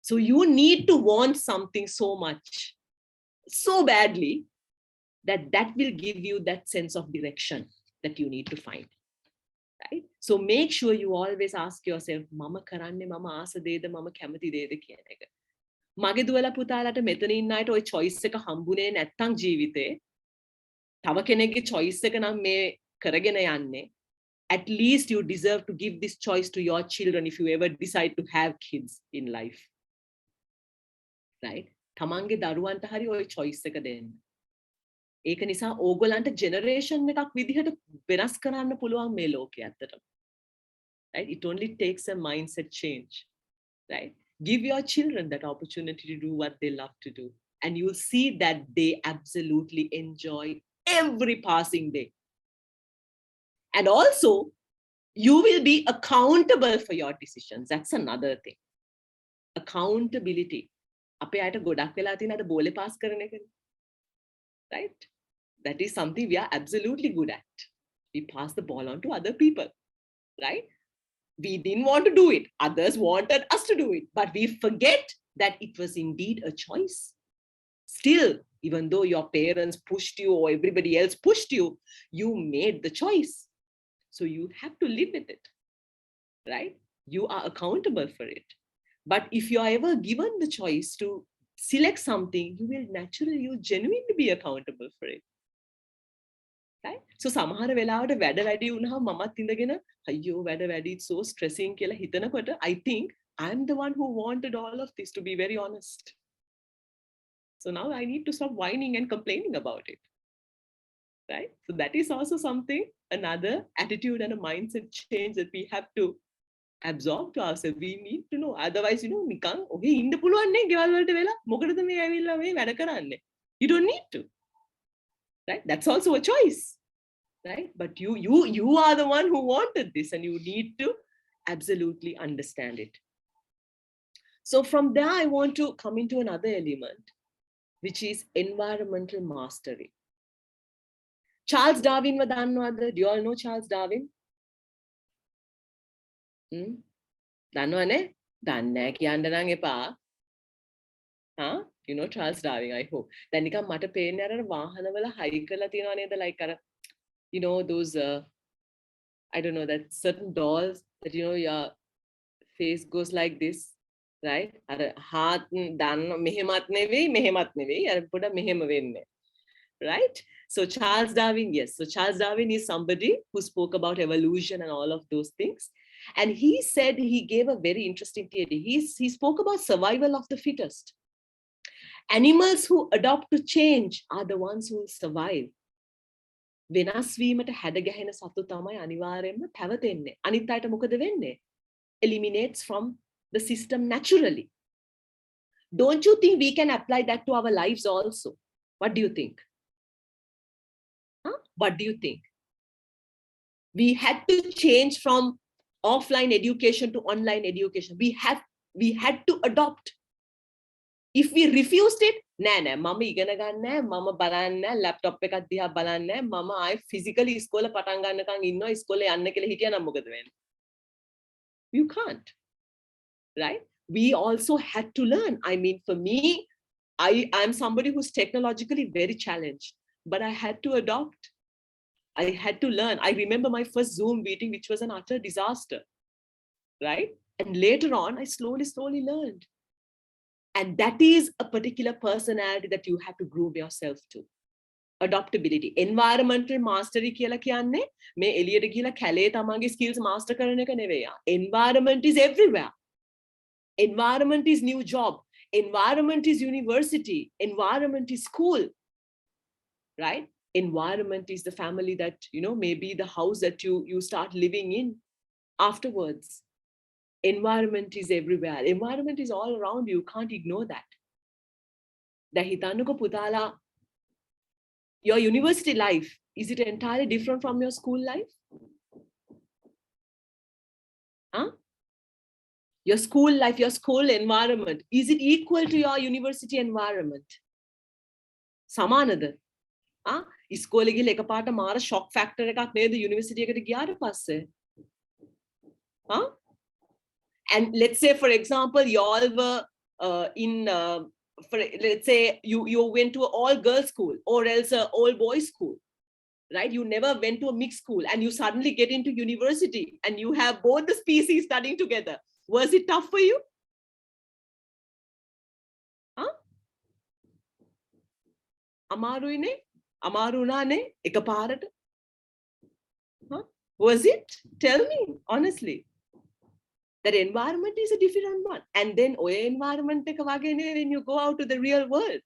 So you need to want something so much, so badly, that will give you that sense of direction that you need to find. Right? So make sure you always ask yourself, Mama karanne, Mama asa deyada, Mama kamathi deyada කියන එක. මගේ දුවලා පුතාලට මෙතන ඉන්න අයට ওই choice එක හම්බුනේ නැත්තම් ජීවිතේ තව කෙනෙක්ගේ choice එක නම් මේ කරගෙන යන්නේ. At least you deserve to give this choice to your children if you ever decide to have kids in life. Right? තමන්ගේ දරුවන්ට හරි ওই choice එක දෙන්න. ඒක නිසා ඕගොල්ලන්ට generation එකක් විදිහට වෙනස් කරන්න පුළුවන් මේ ලෝකේ ඇත්තටම. Right? It only takes a mindset change. Right? Give your children that opportunity to do what they love to do. And you'll see that they absolutely enjoy every passing day. And also, you will be accountable for your decisions. That's another thing. Accountability. අපේ අයට ගොඩක් වෙලා තියෙන අද බෝලේ pass කරන එකනේ. Right? That is something we are absolutely good at. We pass the ball on to other people. Right? We didn't want to do it. Others wanted us to do it. But we forget that it was indeed a choice. Still, even though your parents pushed you or everybody else pushed you, you made the choice. So you have to live with it. Right? You are accountable for it. But if you are ever given the choice to select something, you genuinely be accountable for it. Right? So සමහර වෙලාවට වැඩ වැඩි වුණාම මමත් ඉඳගෙන අයියෝ වැඩ වැඩි it's so stressing කියලා හිතනකොට I think I'm the one who wanted all of this, to be very honest. So now I need to stop whining and complaining about it. Right? So that is also something, another attitude and a mindset change that we have to absorb to ourselves. We need to know. Otherwise, නිකන් ඔගේ ඉන්න පුළුවන් නේ ගෙවල් වලට වෙලා මොකටද මේ ඇවිල්ලා මේ වැඩ කරන්නේ? You don't need to. Right? That's also a choice. Right? But you are the one who wanted this, and you need to absolutely understand it. So from there, I want to come into another element, which is environmental mastery. Charles Darwin wa dannawada? Do you all know Charles Darwin? දන්නවනේ? දන්නේ නැහැ කියන්න නම් එපා. Huh? You know Charles Darwin, I hope. දැන් නිකන් මට පේන්නේ අර වාහනවල හයි කරලා තියනවා නේද? Like අර those I don't know, that certain dolls that your face goes like this, right? අර heart දන්න මෙහෙමත් නෙවෙයි අර පොඩ මෙහෙම වෙන්නේ. Right? So Charles Darwin, yes. So Charles Darwin is somebody who spoke about evolution and all of those things. And he said, he gave a very interesting theory. He spoke about survival of the fittest. Animals who adopt to change are the ones who will survive. වෙනස් වීමට හැඩ ගැහෙන සතු තමයි අනිවාර්යයෙන්ම පැවතෙන්නේ. අනිත් අයට මොකද වෙන්නේ? Eliminates from the system naturally. Don't you think we can apply that to our lives also? What do you think? Huh? What do you think? We had to change from offline education to online education. We had to adopt. If we refused it, නෑ මම ඉගෙන ගන්න නෑ මම බලන්නේ නෑ laptop එකක් දිහා බලන්නේ නෑ මම ආයි ෆිසිකලි ඉස්කෝලේ පටන් ගන්නකම් ඉන්නවා ඉස්කෝලේ යන්න කියලා හිටියා නම් මොකද වෙන්නේ? You can't, right? We also had to learn. I mean, for me, I'm somebody who's technologically very challenged, but I had to adopt. I had to learn. I remember my first Zoom meeting, which was an utter disaster, right? And later on, I slowly learned. And that is a particular personality that you have to groom yourself to. Adaptability. Environmental mastery කියලා කියන්නේ මේ එළියට ගිහලා කැලේ තමන්ගේ skills master කරන එක නෙවෙයි. Environment is everywhere. Environment is new job. Environment is university. Environment is school. Right? Environment is the family that, maybe the house that you start living in afterwards. Environment is everywhere. Environment is all around you. You can't ignore that. දැන් හිතන්නකෝ පුතාලා, your university life, is it entirely different from your school life? Huh? Your school life, your school environment, is it equal to your university environment? සමානද? ඉස්කෝලේ ගිහලා එකපාරට මාර shock factor එකක් නේද university එකට ගියාට පස්සේ? And let's say, for example, you all were let's say you went to an all-girls school or else an all-boys school, right? You never went to a mixed school and you suddenly get into university and you have both the species studying together. Was it tough for you? අමාරුයිනේ? අමාරු වුණානේ එකපාරට? Was it? Tell me honestly. That environment is a different one. And then oya environment එක වගේනේ when you go out to the real world.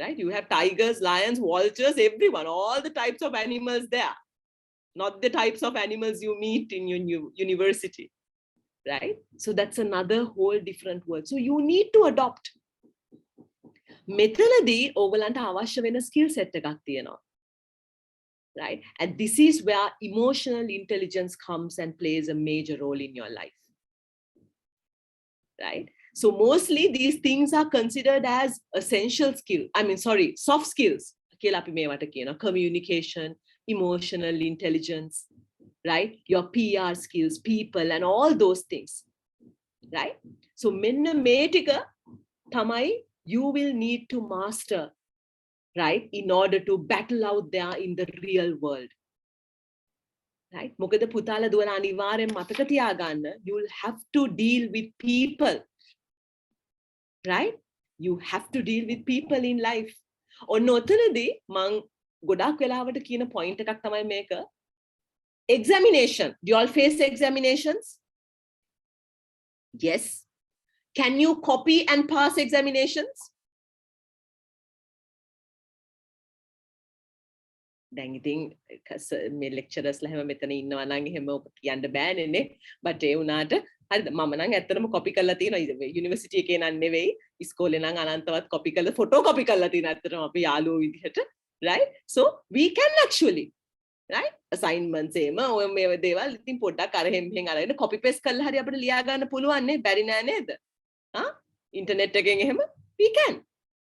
Right? You have tigers, lions, vultures, everyone, all the types of animals there. Not the types of animals you meet in your university. Right? So that's another whole different world. So you need to adopt. මෙතනදී ඕගලන්ට අවශ්‍ය වෙන skill set එකක් තියෙනවා. Right? And this is where emotional intelligence comes and plays a major role in your life. Right? So mostly these things are considered as essential soft skills. Communication, emotional intelligence, right? Your PR skills, people, and all those things. Right? So menna metika tamai you will need to master, right, in order to battle out there in the real world. Right? මොකද පුතාලා දුවලා අනිවාර්යෙන් මතක තියාගන්න, you will have to deal with people. Right? You have to deal with people in life. ඔන්න ඔතනදී මං ගොඩක් වෙලාවට කියන point එකක් තමයි මේක. Examination. Do you all face examinations? Yes. Can you copy and pass examinations? දැන් ඉතින් මේ lecturers ලා හැම මෙතන ඉන්නවා නම් එහෙම කියන්න බෑනේ. but ඒ උනාට හරිද මම නම් ඇත්තටම copy කරලා තියෙනවා university එකේ නම් නෙවෙයි ඉස්කෝලේ නම් අනන්තවත් copy කරලා photo copy කරලා තියෙනවා ඇත්තටම අපි යාළුවෝ විදිහට, right? So we can actually, right, assignments එහෙම ඔය මේ දේවල් ඉතින් පොඩ්ඩක් අර මෙහෙන් අරගෙන copy paste කරලා හරි අපිට ලියා ගන්න පුළුවන් නේ, බැරි නෑ නේද? internet එකෙන් එහෙම we can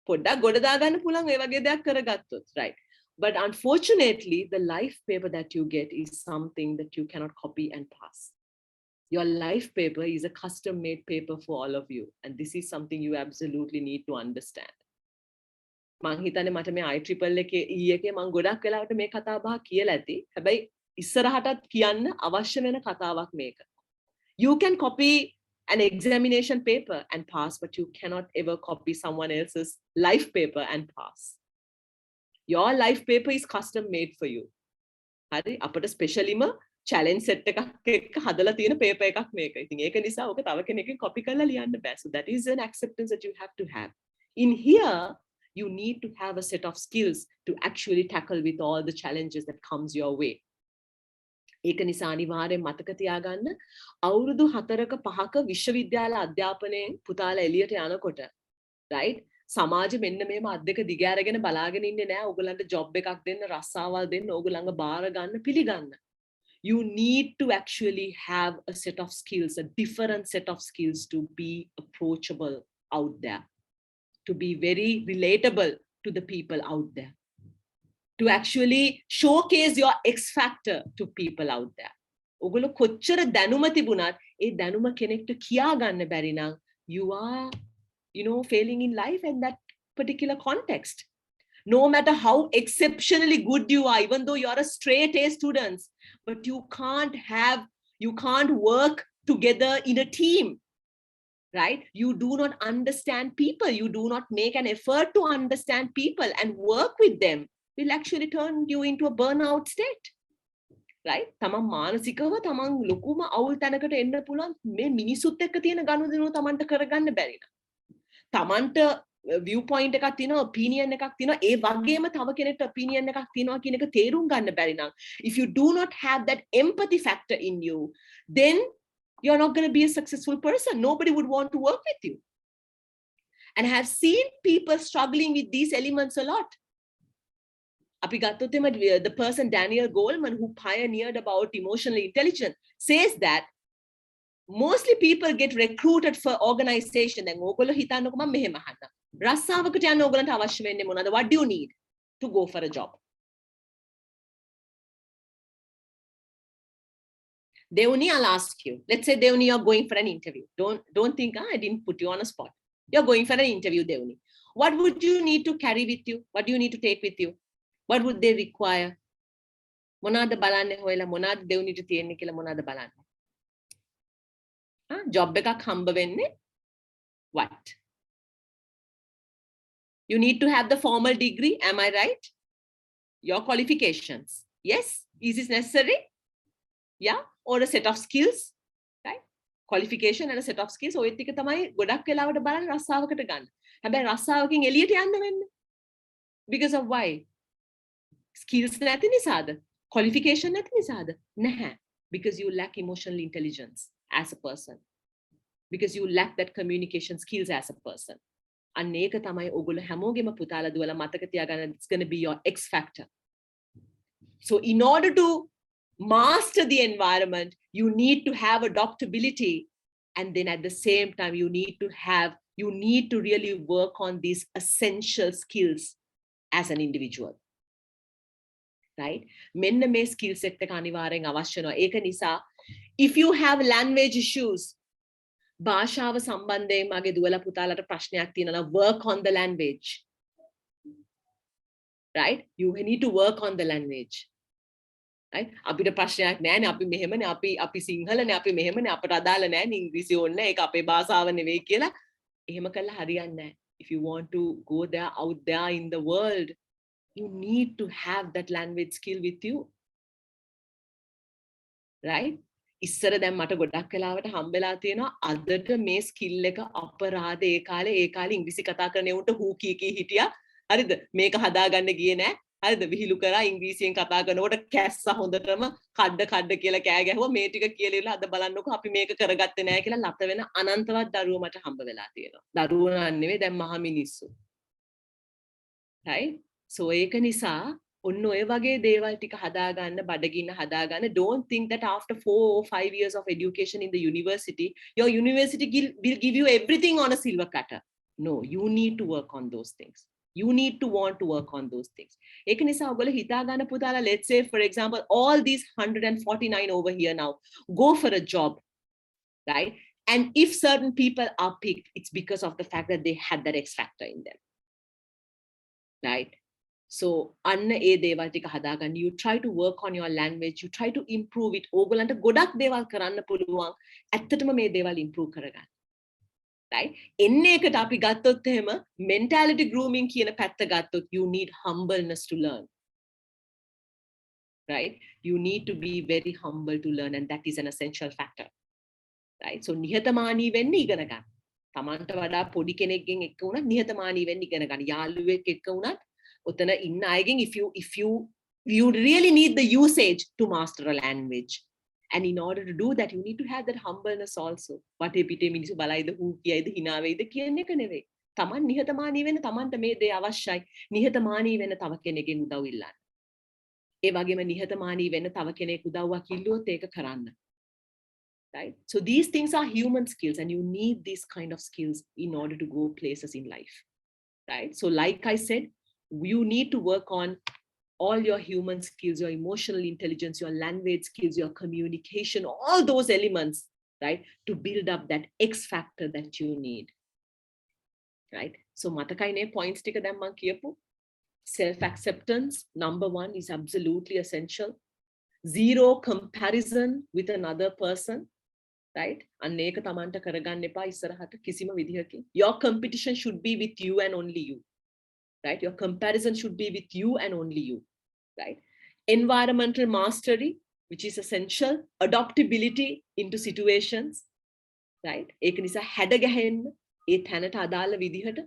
පොඩ්ඩක් ගොඩ දා ගන්න පුළුවන් ඒ වගේ දෙයක් කරගත්තොත්, right? But unfortunately, the life paper that you get is something that you cannot copy and pass. Your life paper is a custom-made paper for all of you. And this is something you absolutely need to understand. මං හිතන්නේ මට මේ IEEE එකේ එකේ මං ගොඩක් වෙලාවට මේ කතා බහ කියලා ඇති. හැබැයි ඉස්සරහටත් කියන්න අවශ්‍ය වෙන කතාවක් මේක. You can copy an examination paper and pass, but you cannot ever copy someone else's life paper and pass. Your life paper is custom made for you. හරි අපිට ස්පෙෂලිම challenge set එකක් එක්ක හදලා තියෙන paper එකක් මේක. ඉතින් ඒක නිසා ඔක තව කෙනෙක්ගෙන් copy කරලා ලියන්න බෑ. So that is an acceptance that you have to have. In here, you need to have a set of skills to actually tackle with all the challenges that comes your way. ඒක නිසා අනිවාර්යෙන් මතක තියාගන්න අවුරුදු 4ක 5ක විශ්වවිද්‍යාල අධ්‍යාපනයෙන් පුතාලා එළියට යනකොට, right? සමාජෙ මෙන්න මේම අද්දක දිගෑරගෙන බලාගෙන ඉන්නේ නෑ. ඕගලන්ට job එකක් දෙන්න, රස්සාවල් දෙන්න, ඕගලංග බාර ගන්න, පිළිගන්න. You need to actually have a set of skills, a different set of skills to be approachable out there, to be very relatable to the people out there, to actually showcase your X factor to people out there. ඔගොල්ලෝ කොච්චර දැනුම තිබුණත් ඒ දැනුම කෙනෙක්ට කියා ගන්න බැරි නම් you are failing in life in that particular context. No matter how exceptionally good you are, even though you're a straight A student, but you can't work together in a team, right? You do not understand people. You do not make an effort to understand people and work with them will actually turn you into a burnout state. Right? තමන් මානසිකව තමන් ලොකුම අවුල් තැනකට එන්න පුළුවන් මේ මිනිසුත් එක්ක තියෙන ගනුදෙනුව තමන්ට කරගන්න බැරි නම්. තමන්ට view point එකක් තියෙනවා, opinion එකක් තියෙනවා, ඒ වගේම තව කෙනෙක්ට opinion එකක් තියෙනවා කියන එක තේරුම් ගන්න බැරි නම්, if you do not have that empathy factor in you, then you're not going to be a successful person. Nobody would want to work with you. And I have seen people struggling with these elements a lot. The person Daniel Goleman, who pioneered about emotional intelligence, says that mostly people get recruited for organization. What do you need to go for a job? Deoni, I'll ask you. Let's say, Deoni, you're going for an interview. Don't think, I didn't put you on a spot. You're going for an interview, Deoni. What would you need to carry with you? What do you need to take with you? What would they require? Monada balanne hoyla monada Deunita tiyenne kila monada balanne. Job එකක් හම්බ වෙන්නේ what? You need to have the formal degree, am I right? Your qualifications. Yes, is this necessary? Yeah, or a set of skills, right? Qualification and a set of skills. ඔය ටික තමයි ගොඩක් වෙලාවට බලන්න රස්සාවකට ගන්න. හැබැයි රස්සාවකින් එළියට යන්න වෙන්නේ. Because of why? Skills නැති නිසාද? Qualification නැති නිසාද? නැහැ. Because you lack emotional intelligence as a person. Because you lack that communication skills as a person. අන්න ඒක තමයි ඔයගොල්ලෝ හැමෝගෙම පුතාලා දුවලා මතක තියාගන්න, it's going to be your X factor. So in order to master the environment, you need to have adaptability, and then at the same time you need to really work on these essential skills as an individual. Right? මෙන්න මේ skill set එක අනිවාර්යෙන් අවශ්‍ය වෙනවා. ඒක නිසා if you have language issues, භාෂාව සම්බන්ධයෙන් මගේ දුවලා පුතාලට ප්‍රශ්නයක් තියෙනවා, work on the language. Right? You need to work on the language. Right? අපිට ප්‍රශ්නයක් නෑනේ, අපි මෙහෙමනේ, අපි සිංහලනේ, අපි මෙහෙමනේ, අපට අදාළ නෑනේ ඉංග්‍රීසි ඕනේ, ඒක අපේ භාෂාව නෙවෙයි කියලා. එහෙම කළා හරියන්නේ නෑ. If you want to go there, out there in the world, you need to have that language skill with you. Right? ඉස්සර දැන් මට ගොඩක් වෙලාවට හම්බෙලා තියෙනවා අදට මේ ස්කිල් එක අපරාධ ඒ කාලේ ඉංග්‍රීසි කතා කරන උන්ට හූ කී හිටියා. හරිද? මේක හදාගන්න ගියේ නෑ. හරිද? විහිළු කරා ඉංග්‍රීසියෙන් කතා කරනකොට කැස්සා හොඳටම කඩ කියලා කෑ ගැහුවා. මේ ටික කියලා ඉවරලා අද බලන්නකො අපි මේක කරගත්තේ නෑ කියලා ලත වෙන අනන්තවත් දරුවෝ මට හම්බ වෙලා තියෙනවා. දරුවෝ නෙවෙයි දැන් මහ මිනිස්සු. Right? So ඒක නිසා ඔන්න ඔය වගේ දේවල් ටික හදාගන්න, බඩගින්න හදාගන්න. Don't think that after 4 or 5 years of education in the university, your university will give you everything on a silver platter. No, you need to work on those things. You need to want to work on those things. ඒක නිසා ඔයගොල්ලෝ හිතාගන්න පුතාලා, let's say for example all these 149 over here now go for a job, right? And if certain people are picked, it's because of the fact that they had that X factor in them. Right? So අන්න ඒ දේවල් ටික හදාගන්න. You try to work on your language, you try to improve it. ඕගොල්ලන්ට ගොඩක් දේවල් කරන්න පුළුවන්. ඇත්තටම මේ දේවල් improve කරගන්න. Right? එන්නේ එකට අපි ගත්තොත් එහෙම mentality grooming කියන පැත්ත ගත්තොත් you need humbleness to learn. Right? You need to be very humble to learn, and that is an essential factor. Right? So නිහතමානී වෙන්න ඉගෙන ගන්න. තමන්ට වඩා පොඩි කෙනෙක්ගෙන් එක්ක වුණත් නිහතමානී වෙන්න ඉගෙන ගන්න. යාළුවෙක් එක්ක වුණත් ඔතන ඉන්න අයගෙන් if you really need the usage to master a language, and in order to do that you need to have that humbleness also. වටේ පිටේ මිනිස්සු බලයිද, හූ කියයිද, hina වෙයිද කියන එක නෙවෙයි. තමන් නිහතමානී වෙන්න, තමන්ට මේ දේ අවශ්‍යයි. නිහතමානී වෙන්න තව කෙනෙක්ගෙන් උදව් ඉල්ලන්න. ඒ වගේම නිහතමානී වෙන්න තව කෙනෙක් උදව්වක් ඉල්ලුවොත් ඒක කරන්න. Right? So these things are human skills, and you need these kind of skills in order to go places in life. Right? So like I said, you need to work on all your human skills, your emotional intelligence, your language skills, your communication, all those elements, right, to build up that X factor that you need. Right? So matakaine points tika දැන් මම කියපු self-acceptance, number 1, is absolutely essential. Zero comparison with another person. Right? අන්න ඒක තමන්ට කරගන්න එපා ඉස්සරහට කිසිම විදිහකින්. Your competition should be with you and only you. Right? Your comparison should be with you and only you. Right? Environmental mastery, which is essential. Adaptability into situations. Right? ඒක නිසා හැඩ ගැහෙන්න ඒ තැනට අදාළ විදිහට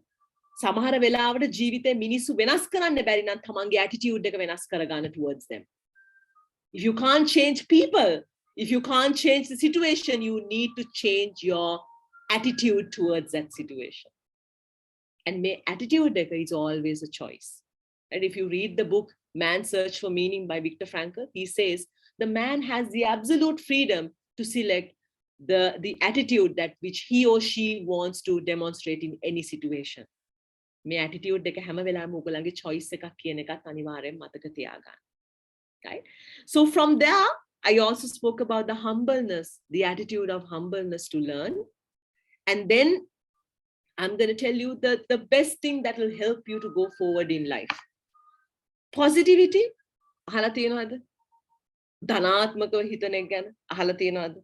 සමහර වෙලාවට ජීවිතේ මිනිස්සු වෙනස් කරන්න බැරි නම් තමන්ගේ attitude එක වෙනස් කරගන්න towards them. If you can't change people, if you can't change the situation, you need to change your attitude towards that situation. And my attitude is always a choice. And if you read the book Man's Search for Meaning by Viktor Frankl, he says the man has the absolute freedom to select the attitude that which he or she wants to demonstrate in any situation. My attitude එක හැම වෙලාවෙම ඔයගොල්ලන්ගේ choice එකක් කියන එකත් අනිවාර්යෙන් මතක තියාගන්න. Right? So from there, I also spoke about the humbleness, the attitude of humbleness to learn. And then I'm going to tell you the best thing that will help you to go forward in life. Positivity. අහලා තියෙනවද? ධනාත්මකව හිතන එක ගැන අහලා තියෙනවද?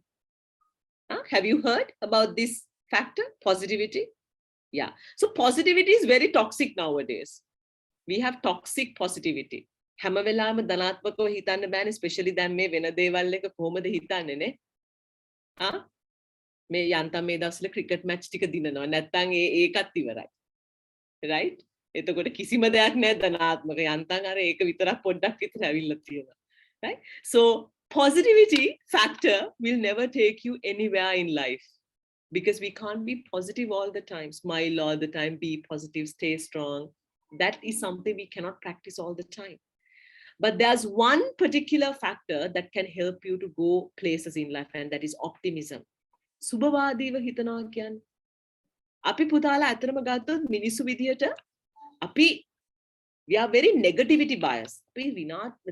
Have you heard about this factor, positivity? Yeah. So positivity is very toxic nowadays. We have toxic positivity. හැම වෙලාවෙම ධනාත්මකව හිතන්න බෑනේ, especially දැන් මේ වෙන දේවල් එක කොහොමද හිතන්නේ නේ? මේ යන්තම් මේ දවස්වල ක්‍රිකට් මැච් ටික දිනනවා. නැත්තම් ඒකත් ඉවරයි. Right? එතකොට කිසිම දෙයක් නැහැ ධනාත්මක. යන්තම් අර ඒක විතරක් පොඩ්ඩක් විතර ඇවිල්ලා තියෙනවා. Right? So positivity factor will never take you anywhere in life, because we can't be positive all the time, smile all the time, be positive, stay strong. That is something we cannot practice all the time. But there's one particular factor that can help you to go places in life, and that is optimism. සුබවාදීව හිතනවා කියන්නේ අපි පුතාලා අතරම ගත්තොත් මිනිස්සු විදියට අපි we are very negativity biased. අපි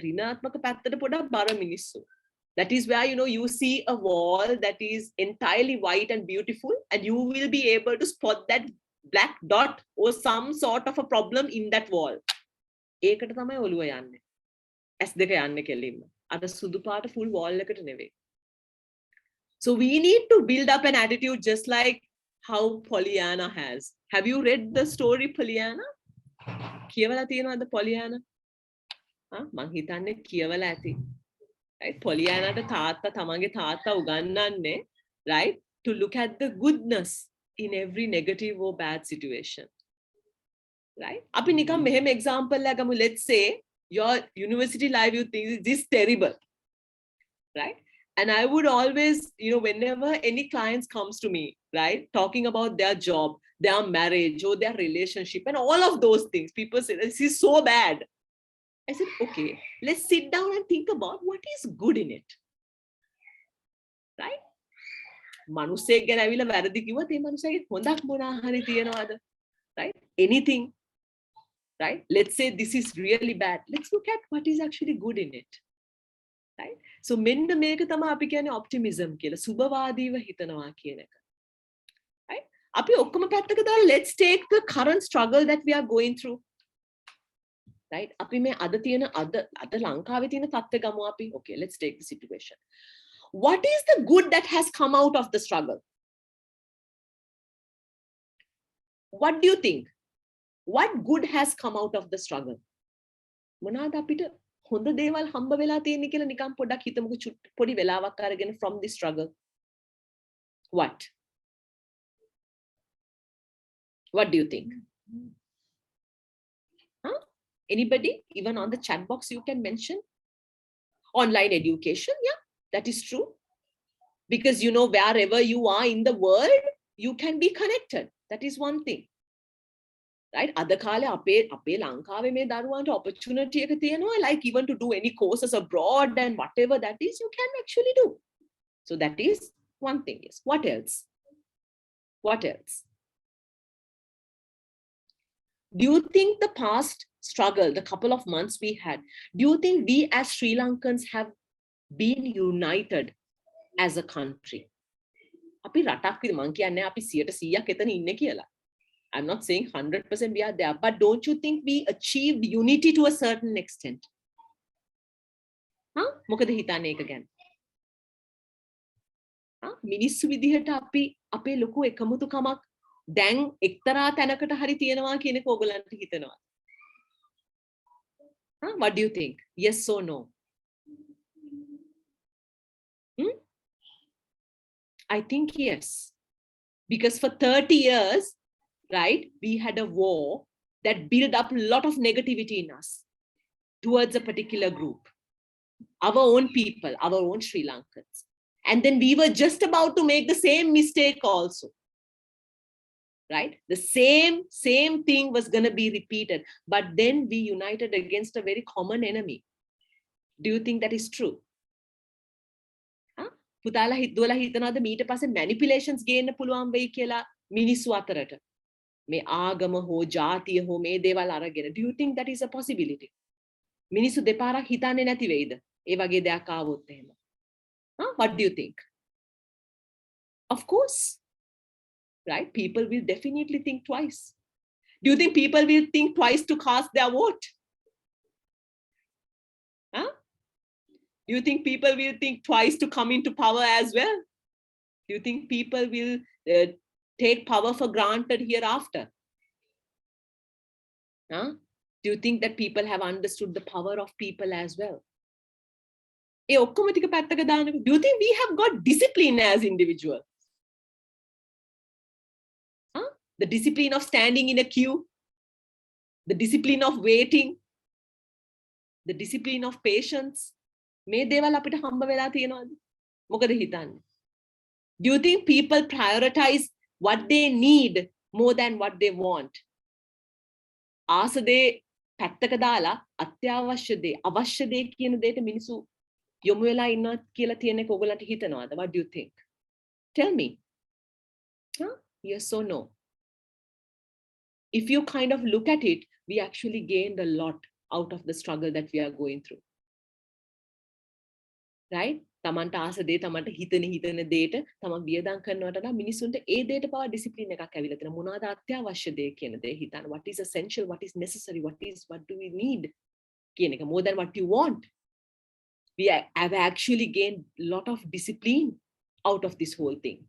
ඍණාත්මක පැත්තට පොඩක් බර මිනිස්සු. That is where, you know, you see a wall that is entirely white and beautiful, and you will be able to spot that black dot or some sort of a problem in that wall. ඒකට තමයි ඔළුව යන්නේ. S2 යන්නේ කෙලින්ම. අර සුදු පාට full wall එකට නෙවෙයි. So we need to build up an attitude just like how Pollyanna has. Have you read the story Pollyanna? කියවලා තියෙනවද Pollyanna? මං හිතන්නේ කියවලා ඇති. Right? Pollyannaට තාත්තා තමන්ගේ තාත්තා උගන්වන්නේ, right, to look at the goodness in every negative or bad situation. Right? අපි නිකන් මෙහෙම example එකක් ගමු. Let's say your university life, you think this is terrible. Right? And I would always, you know, whenever any clients comes to me, right, talking about their job, their marriage or their relationship and all of those things, people say, this is so bad. I said, okay, let's sit down and think about what is good in it. Right? මනුස්සයෙක් ගැන ඇවිල්ලා වැරදි කිව්වොත් ඒ මනුස්සයාගේ හොඳක් මොනවා හරි තියනවාද? Right? Anything. Right? Let's say this is really bad. Let's look at what is actually good in it. Right? So මෙන්න මේක තමයි අපි කියන්නේ optimism කියලා. සුබවාදීව හිතනවා කියන එක. Right? අපි ඔක්කොම පැත්තක දාලා let's take the current struggle that we are going through. Right? අපි මේ අද තියෙන අද ලංකාවේ තියෙන තත්ත්වය ගමු අපි. Okay, let's take the situation. What is the good that has come out of the struggle? What do you think? What good has come out of the struggle? මොනවාද අපිට හොඳ දේවල් හම්බ වෙලා තියෙන්නේ කියලා නිකන් පොඩ්ඩක් හිතමුකෝ, පොඩි වෙලාවක් අරගෙන from this struggle. What do you think? Anybody? Even on the chat box you can mention. Online education, yeah, that is true. Because, you know, wherever you are in the world, you can be connected. That is one thing. Right? අද කාලේ අපේ ලංකාවේ මේ දරුවන්ට opportunity එක තියෙනවා, like even to do any courses abroad and whatever that is, you can actually do. So that is one thing. Yes. What else? What else? Do you think the past struggle, the couple of months we had, do you think we as Sri Lankans have been united as a country? අපි රටක් විදිහට මං කියන්නේ අපි 100% එතන ඉන්නේ කියලා. I'm not saying 100% we are there, but don't you think we achieved unity to a certain extent? මොකද හිතන්නේ ඒක ගැන? මිනිස්සු විදිහට අපි අපේ ලොකු එකමුතුකමක් දැන් එක්තරා තැනකට හරි තියෙනවා කියන එක ඕගලන්ට හිතනවා. What do you think? Yes or no? I think yes. Because for 30 years, right, we had a war that built up a lot of negativity in us towards a particular group, our own people, our own Sri Lankans. And then we were just about to make the same mistake also, right? The same thing was going to be repeated, but then we united against a very common enemy. Do you think that is true? පුතාලා හිතුවලා හිතනවාද මීට පස්සේ manipulations ගේන්න පුළුවන් වෙයි කියලා මිනිස්සු අතරට? මේ ආගම හෝ ජාතිය හෝ මේ දේවල් අරගෙන. Do you think that is a possibility? මිනිස්සු දෙපාරක් හිතන්නේ නැති වෙයිද? ඒ වගේ දෙයක් ආවොත් එහෙම. What do you think? Of course, right? People will definitely think twice. Do you think people will think twice to cast their vote? Do you think people will think twice to come into power as well? Do you think people will take power for granted hereafter? Do you think that people have understood the power of people as well? Do you think we have got discipline as individuals? The discipline of standing in a queue, the discipline of waiting, the discipline of patience. මේ දේවල් අපිට හම්බ වෙලා තියෙනවද? මොකද හිතන්නේ? Do you think people prioritize what they need more than what they want? ආස දේ පැත්තක දාලා අත්‍යවශ්‍ය දේ, අවශ්‍ය දේ කියන දෙයට මිනිස්සු යොමු වෙලා ඉන්නවා කියලා තියෙන එක ඔයගලන්ට හිතනවද? What do you think? Tell me. Yes or no? If you kind of look at it, we actually gained a lot out of the struggle that we are going through. Right? තමන්ට ආස දේ තමන්ට හිතන දේට තමන් වියදම් කරනවට වඩා මිනිසුන්ට ඒ දේට පවා ඩිසිප්ලින් එකක් ඇවිල්ලා තියෙනවා. මොනවාද අත්‍යවශ්‍ය දේ කියන දේ හිතන්න. What is essential, what is necessary, what do we need කියන එක more than what you want. We have actually gained a lot of discipline out of this whole thing.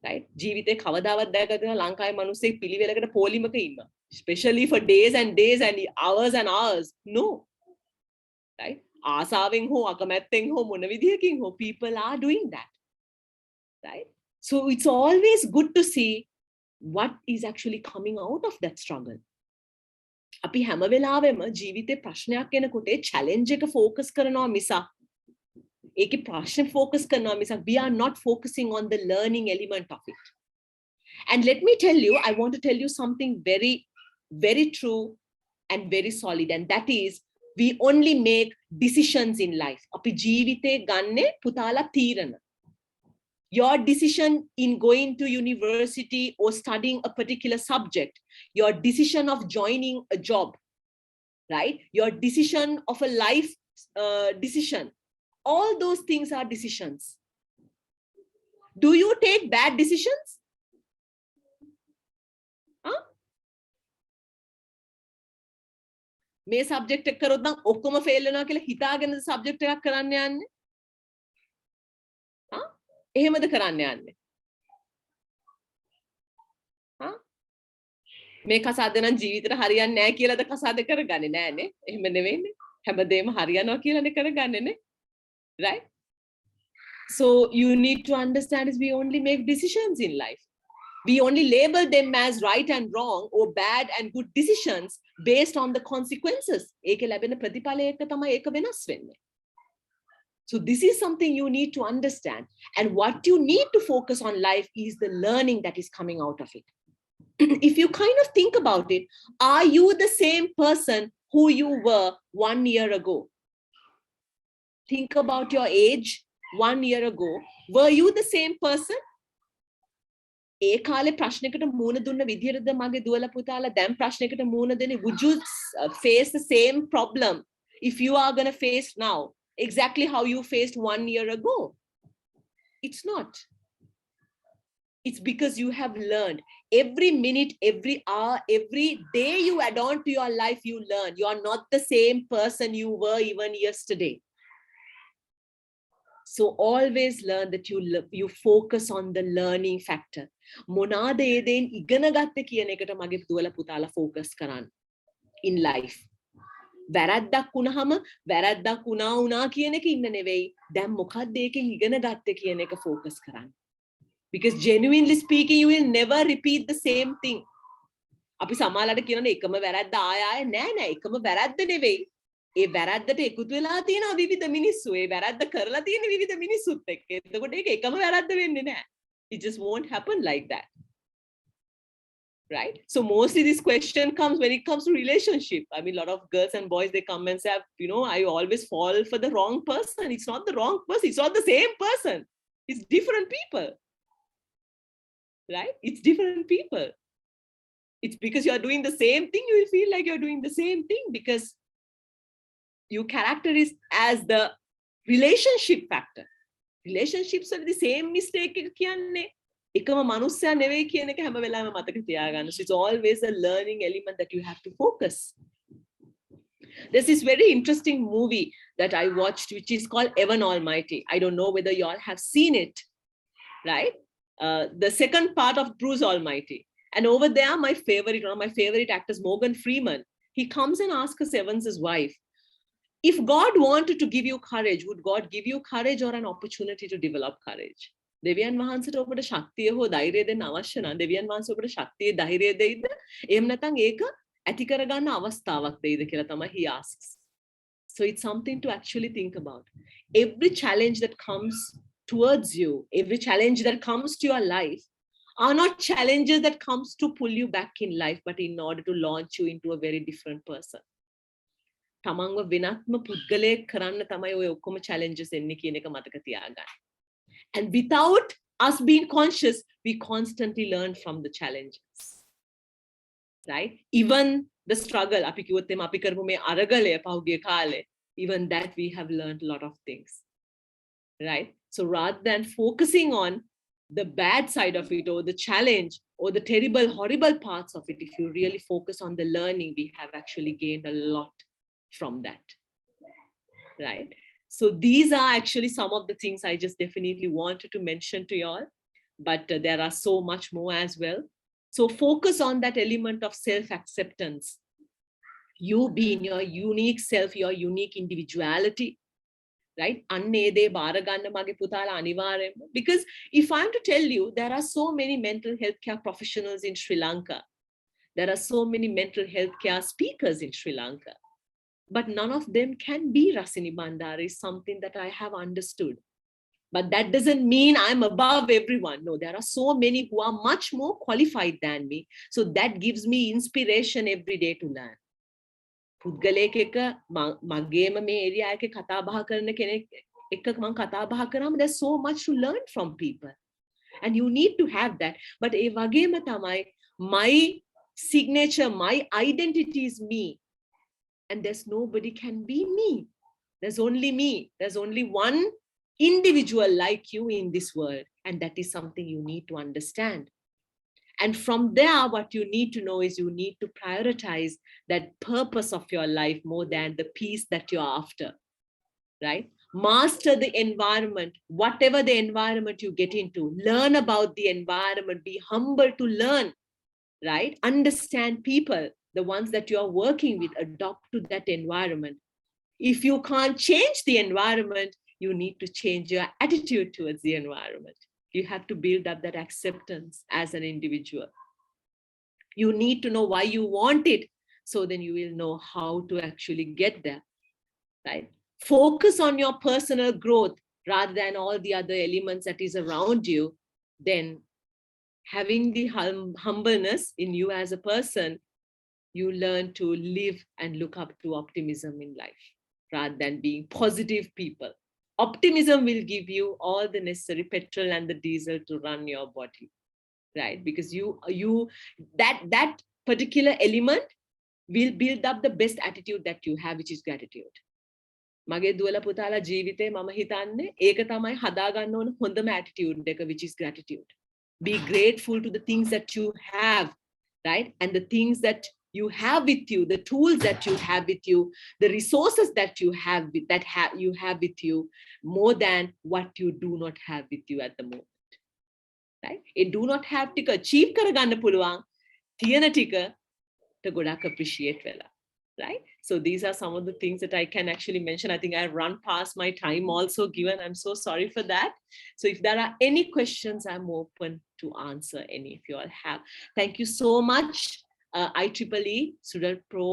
Right? ජීවිතේ කවදාවත් දැකලා ලංකාවේ මිනිස්සෙක් පිළිවෙලකට පොලිමක ඉන්නවා. Especially for days and days and hours and hours. No. Right? ආසාවෙන් හෝ අකමැත්තෙන් හෝ මොන විදිහකින් හෝ people are doing that, right? So it's always good to see what is actually coming out of that struggle. අපි හැම වෙලාවෙම ජීවිතේ ප්‍රශ්නයක් එනකොට ඒ challenge එක focus කරනවා මිසක් ඒකේ ප්‍රශ්න focus කරනවා මිසක් we are not focusing on the learning element of it. And let me tell you, I want to tell you something very, very true and very solid, and that is we only make decisions in life. අපි ජීවිතේ ගන්නේ පුතාලා තීරණ. Your decision in going to university or studying a particular subject, your decision of joining a job, right? Your decision of a life decision, all those things are decisions. Do you take bad decisions? මේ subject එක කරොත් නම් ඔක්කොම fail වෙනවා කියලා හිතාගෙන subject එකක් කරන්න යන්නේ. එහෙමද කරන්න යන්නේ? මේ කසාද නම් ජීවිතේට හරියන්නේ නැහැ කියලාද කසාද කරගන්නේ නෑනේ. එහෙම නෙවෙයිනේ. හැමදේම හරියනවා කියලානේ කරගන්නේ නේ. Right? So you need to understand is we only make decisions in life. We only label them as right and wrong or bad and good decisions based on the consequences. ඒකේ ලැබෙන ප්‍රතිඵලය එක තමයි ඒක වෙනස් වෙන්නේ. So this is something you need to understand. And what you need to focus on life is the learning that is coming out of it. If you kind of think about it, are you the same person who you were 1 year ago? Think about your age 1 year ago. Were you the same person? ඒ කාලේ ප්‍රශ්නයකට මුහුණ දුන්න විදිහටද මගේ දුවලා පුතාලා දැන් ප්‍රශ්නයකට මුහුණ දෙන්නේ? Would you face the same problem if you are going to face now exactly how you faced 1 year ago? It's not. It's because you have learned. Every minute, every hour, every day you add on to your life, you learn. You are not the same person you were even yesterday. So always learn that you focus on the learning factor. මොනාද ඒ දේන් ඉගෙන ගත්තේ කියන එකට මගේ දුවලා පුතාලා focus කරන්න in life. වැරද්දක් වුණාම වැරද්දක් වුණා කියන එක ඉන්න නෙවෙයි. දැන් මොකක්ද ඒකෙන් ඉගෙන ගත්තේ කියන එක focus කරන්න. Because genuinely speaking, you will never repeat the same thing. අපි සමාලලට කියනනේ එකම වැරද්ද ආය නෑ එකම වැරද්ද නෙවෙයි. ඒ වැරද්දට එකතු වෙලා තියෙන විවිධ මිනිස්සු. ඒ වැරද්ද කරලා තියෙන විවිධ මිනිස්සුත් එක්ක. එතකොට ඒක එකම වැරද්ද වෙන්නේ නෑ. It just won't happen like that. Right? So mostly this question comes when it comes to relationship. I mean, a lot of girls and boys, they come and say, I always fall for the wrong person. It's not the wrong person. It's not the same person. It's different people. Right? It's different people. It's because you're doing the same thing, you will feel like you're doing the same thing because your character is as the relationship factor. Relationships are the same mistake කියන්නේ එකම මනුස්සයා නෙවෙයි කියන එක හැම වෙලාවෙම මතක තියාගන්න. So it's always a learning element that you have to focus. There's this very interesting movie that I watched which is called Evan Almighty. I don't know whether you all have seen it, right? The second part of Bruce Almighty. And over there, one of my favorite actors, Morgan Freeman, he comes and asks Evans' wife, if God wanted to give you courage, would God give you courage or an opportunity to develop courage? දෙවියන් වහන්සේට ඔබට ශක්තිය හෝ ධෛර්යය දෙන්න අවශ්‍ය නම් දෙවියන් වහන්සේ ඔබට ශක්තිය ධෛර්යය දෙයිද? එහෙම නැත්නම් ඒක ඇති කරගන්න අවස්ථාවක් දෙයිද කියලා තමයි he asks. So it's something to actually think about. Every challenge that comes towards you, every challenge that comes to your life are not challenges that comes to pull you back in life, but in order to launch you into a very different person. තමන්ව වෙනත්ම පුද්ගලයෙක් කරන්න තමයි ඔය ඔක්කොම challenges එන්නේ කියන එක මතක තියාගන්න. And without us being conscious, we constantly learn from the challenges. Right? Even the struggle, අපි කිව්වොත් එම අපි කරපු මේ අරගලය පහුගිය කාලේ, even that we have learned a lot of things. Right? So rather than focusing on the bad side of it or the challenge or the terrible, horrible parts of it, if you really focus on the learning, we have actually gained a lot from that. Right? So these are actually some of the things I just definitely wanted to mention to you all, but there are so much more as well. So focus on that element of self-acceptance. You being your unique self, your unique individuality. Right? Because if I'm to tell you, there are so many mental health care professionals in Sri Lanka. There are so many mental health care speakers in Sri Lanka. But none of them can be Rasini Bandari, is something that I have understood. But that doesn't mean I'm above everyone. No, there are so many who are much more qualified than me. So that gives me inspiration every day to learn. පුද්ගලයෙක් එක මගේම මේ area එකේ කතා බහ කරන කෙනෙක් එක්ක මම කතා බහ කරාම there's so much to learn from people and you need to have that. But ඒ වගේම තමයි my signature, my identity is me. And there's nobody can be me. There's only me. There's only one individual like you in this world. And that is something you need to understand. And from there, what you need to know is you need to prioritize that purpose of your life more than the peace that you're after. Right? Master the environment, whatever the environment you get into. Learn about the environment. Be humble to learn. Right? Understand people. The ones that you are working with, adopt to that environment. If you can't change the environment, you need to change your attitude towards the environment. You have to build up that acceptance as an individual. You need to know why you want it, so then you will know how to actually get there. Right? Focus on your personal growth rather than all the other elements that is around you. Then having the humbleness in you as a person, you learn to live and look up to optimism in life rather than being positive people. Optimism will give you all the necessary petrol and the diesel to run your body. right? Because that particular element will build up the best attitude that you have, which is gratitude. මගේ දුවලා පුතාලා ජීවිතේ මම හිතන්නේ ඒක තමයි හදාගන්න ඕන හොඳම attitude එක, which is gratitude. Be grateful to the things that you have, right? And the things that you have with you, the tools that you have with you, the resources that you have with you, more than what you do not have with you at the moment, right? It do not have to achieve කරගන්න පුළුවන් තියෙන ටික ගොඩක් appreciate වෙලා. Right? So these are some of the things that I can actually mention. I think I've run past my time also given. I'm so sorry for that. So if there are any questions, I'm open to answer any if you all have. Thank you so much, IEEE, Student Pro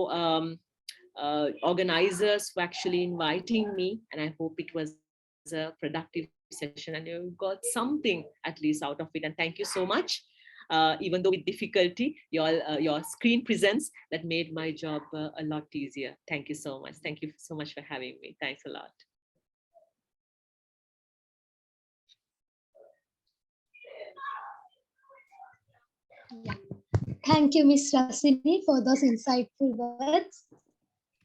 organizers for actually inviting me. And I hope it was a productive session and you got something at least out of it. And thank you so much. Even though with difficulty, your screen presence that made my job a lot easier. Thank you so much. Thank you so much for having me. Thanks a lot. Yeah. Thank you, Ms. Rasini, for those insightful words.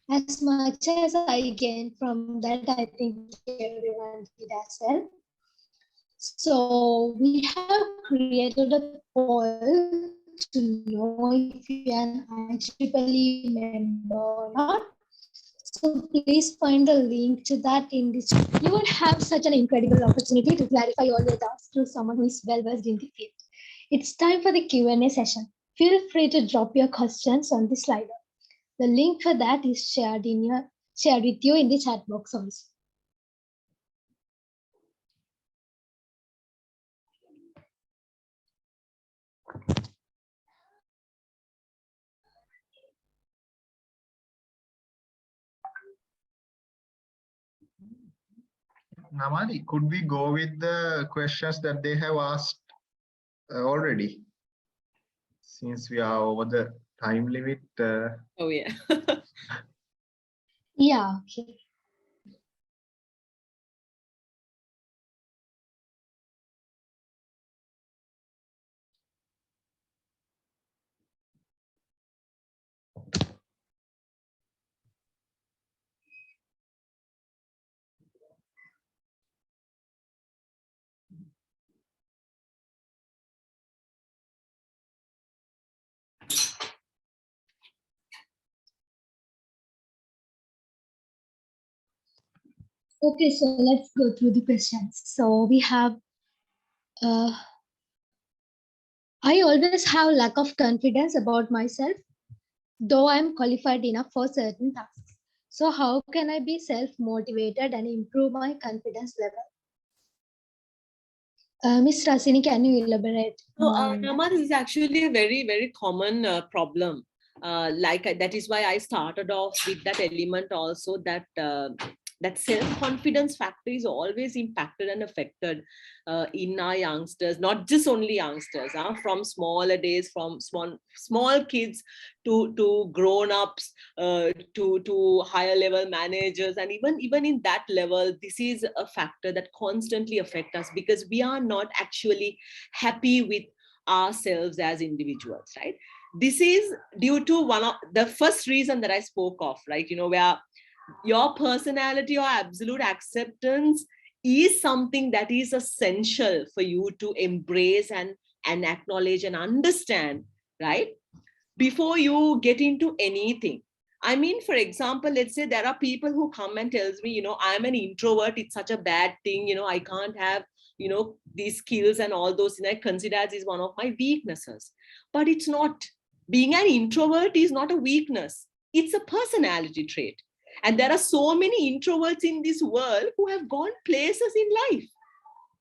As much as I gained from that, I think everyone did as well. So we have created a poll to know if you are an IEEE member or not. So please find the link to that in this. You will have such an incredible opportunity to clarify all your doubts to someone who is well versed in the field. It's time for the Q&A session. Feel free to drop your questions on the slider. The link for that is shared with you in the chat box also. Namadi, could we go with the questions that they have asked already? Since we are over the time limit. Oh, yeah. Yeah, okay. Okay, so let's go through the questions. So we have, I always have lack of confidence about myself, though I'm qualified enough for certain tasks. So how can I be self-motivated and improve my confidence level? Ms. Rasini, can you elaborate? So, Nama, this is actually a very, very common problem. That is why I started off with that element also, that that self-confidence factor is always impacted and affected in our youngsters, not just only youngsters, from smaller days, from small kids to grown-ups, to higher level managers, and even in that level, this is a factor that constantly affects us because we are not actually happy with ourselves as individuals, right? This is due to one of the first reason that I spoke of, right? Where your personality or absolute acceptance is something that is essential for you to embrace and acknowledge and understand, right? Before you get into anything. I mean, for example, let's say there are people who come and tells me, I'm an introvert, it's such a bad thing, I can't have, these skills and all those things I consider as is one of my weaknesses. But it's not. Being an introvert is not a weakness. It's a personality trait. And there are so many introverts in this world who have gone places in life,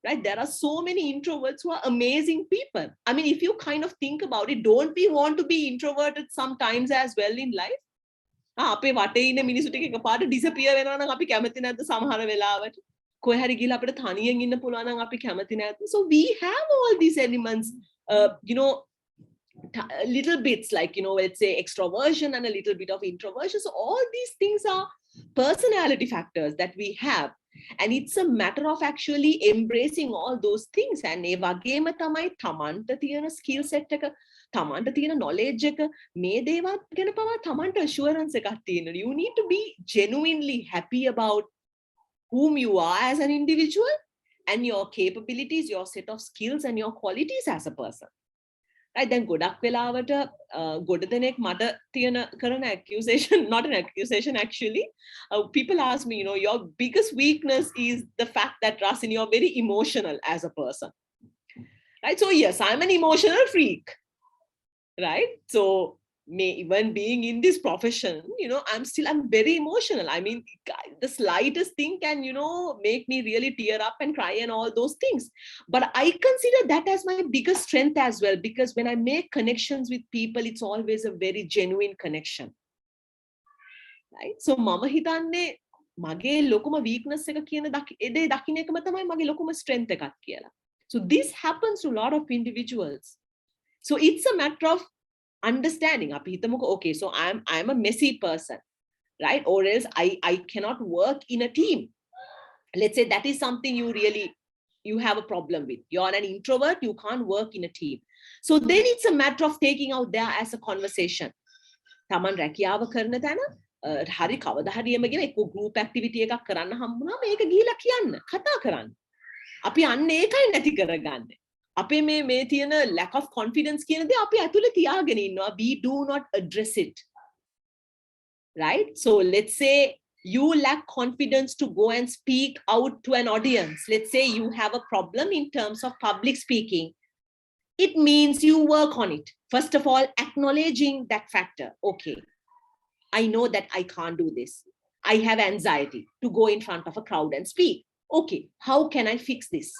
right? There are so many introverts who are amazing people. I mean, if you kind of think about it, don't we want to be introverted sometimes as well in life? අපේ වටේ ඉන්න මිනිස්සු ටික එකපාරට ඩිසපියර් වෙනවා නම් අපි කැමති නැද්ද සමහර වෙලාවට? කොහේ හරි ගිහලා අපිට තනියෙන් ඉන්න පුළුවන් නම් අපි කැමති නැද්ද? So we have all these elements, little bits like, let's say extroversion and a little bit of introversion. So all these things are personality factors that we have. And it's a matter of actually embracing all those things. And ඒ වගේම තමයි තමන්ට තියෙන skill set එක, තමන්ට තියෙන knowledge එක, මේ දේවල් ගැන පවා තමන්ට assurance එකක් තියෙනවා. You need to be genuinely happy about whom you are as an individual and your capabilities, your set of skills and your qualities as a person. Right? Then ගොඩක් වෙලාවට ගොඩ දෙනෙක් මට තියෙන කරන accusation, not an accusation actually. People ask me, your biggest weakness is the fact that Rasin, you're very emotional as a person. Right? So yes, I'm an emotional freak. Right? So even being in this profession, I'm very emotional. I mean, the slightest thing can, make me really tear up and cry and all those things. But I consider that as my biggest strength as well, because when I make connections with people, it's always a very genuine connection. Right? So mama hitane mage lokuma weakness එක කියන එදේ දකින්න එකම තමයි මගේ ලොකුම strength එකක් කියලා. So this happens to a lot of individuals. So it's a matter of understanding. Okay, so I'm a messy person, right? Or else I cannot work in a team. Let's say that is something you have a problem with. You're an introvert, you can't work in a team. So then it's a matter of taking out there as a conversation. Taman රැකියාව කරන තැන හරි කවදා හරි එමගෙන එක්ක group activity එකක් කරන්න හම්බුනම මේක ගිහිලා කියන්න කතා කරන්න. අපි අන්න ඒකයි නැති කරගන්නේ. අපේ මේ තියෙන lack of confidence කියන දේ අපි ඇතුලේ තියාගෙන ඉන්නවා. We do not address it. Right? So let's say you lack confidence to go and speak out to an audience. Let's say you have a problem in terms of public speaking. It means you work on it. First of all, acknowledging that factor. Okay, I know that I can't do this. I have anxiety to go in front of a crowd and speak. Okay, how can I fix this?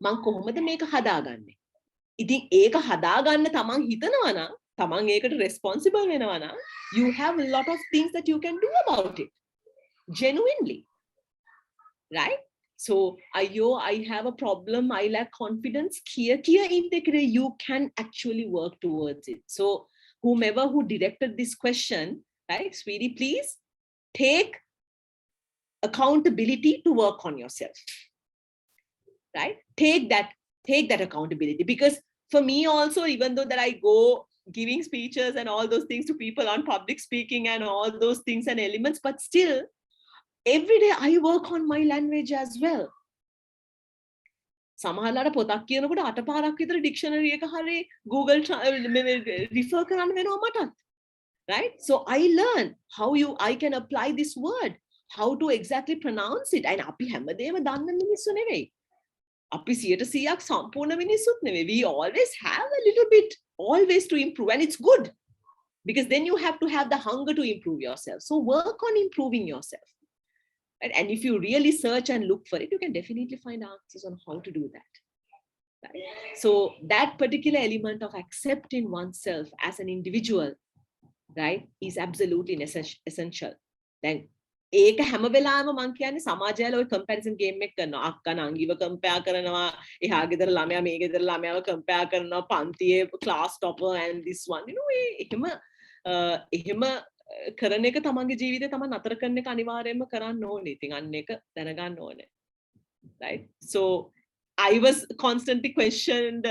මං කොහොමද මේක හදාගන්නේ? ඉතින් ඒක හදාගන්න තමන් හිතනවා නම්, තමන් ඒකට responsible වෙනවා නම්, you have a lot of things that you can do about it. Genuinely. Right? So I have a problem, I lack confidence. You can actually work towards it. So whomever who directed this question, right, sweetie, please take accountability to work on yourself. Right? Take that accountability, because for me also, even though that I go giving speeches and all those things to people on public speaking and all those things and elements, but still every day I work on my language as well. සමහරලාට පොතක් කියනකොට අටපාරක් විතර dictionary එක හරි Google refer කරන්න වෙනවා මටත්. Right? So I learn how I can apply this word, how to exactly pronounce it. And අපි හැමදේම දන්න මිනිස්සු නෙවෙයි. අපි 100% සම්පූර්ණ මිනිස්සුත් නෙවෙයි. We always have a little bit always to improve, and it's good, because then you have to have the hunger to improve yourself. So work on improving yourself. Right? And if you really search and look for it, you can definitely find answers on how to do that. Right? So that particular element of accepting oneself as an individual, right, is absolutely essential. Then ඒක හැම වෙලාවෙම මං කියන්නේ සමාජයල ඔය comparison game එක කරනවා. අක්කා නංගිව compare කරනවා, එහා ගෙදර ළමයා මේ ගෙදර ළමයාව compare කරනවා, පන්තියේ class topper and this one. එහෙම කරන එක තමන්ගේ ජීවිතේ තමන් අතර කරන එක අනිවාර්යයෙන්ම කරන්න ඕනේ. ඉතින් අන්න ඒක දැනගන්න ඕනේ. Right? So I was constantly questioned,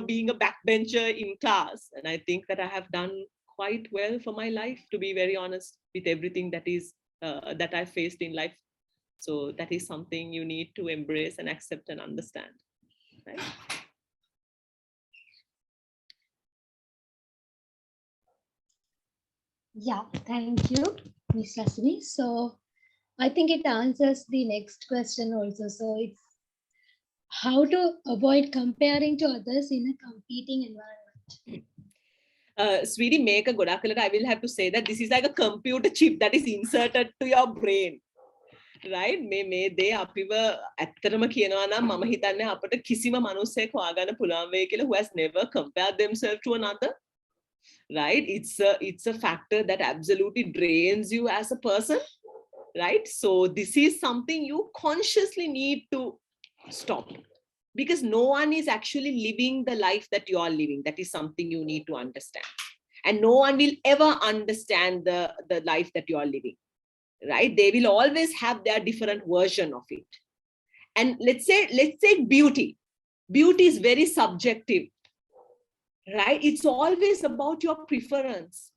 being a backbencher in class, and I think that I have done quite well for my life, to be very honest, with everything that I faced in life. So that is something you need to embrace and accept and understand. Right? Yeah, thank you, Ms. Lasmi. So I think it answers the next question also. So it's how to avoid comparing to others in a competing environment. Sweetie, make a good accolade. I will have to say that this is like a computer chip that is inserted to your brain. Right? මේ දේ අපිව ඇත්තටම කියනවා නම් මම හිතන්නේ අපිට කිසිම මිනිසෙක් හොයාගන්න පුළුවන් වෙයි කියලා who has never compared themselves to another. Right? It's a factor that absolutely drains you as a person. Right? So this is something you consciously need to stop, because no one is actually living the life that you are living. That is something you need to understand. And no one will ever understand the life that you are living. right? They will always have their different version of it. And let's say beauty. Beauty is very subjective, right? It's always about your preference.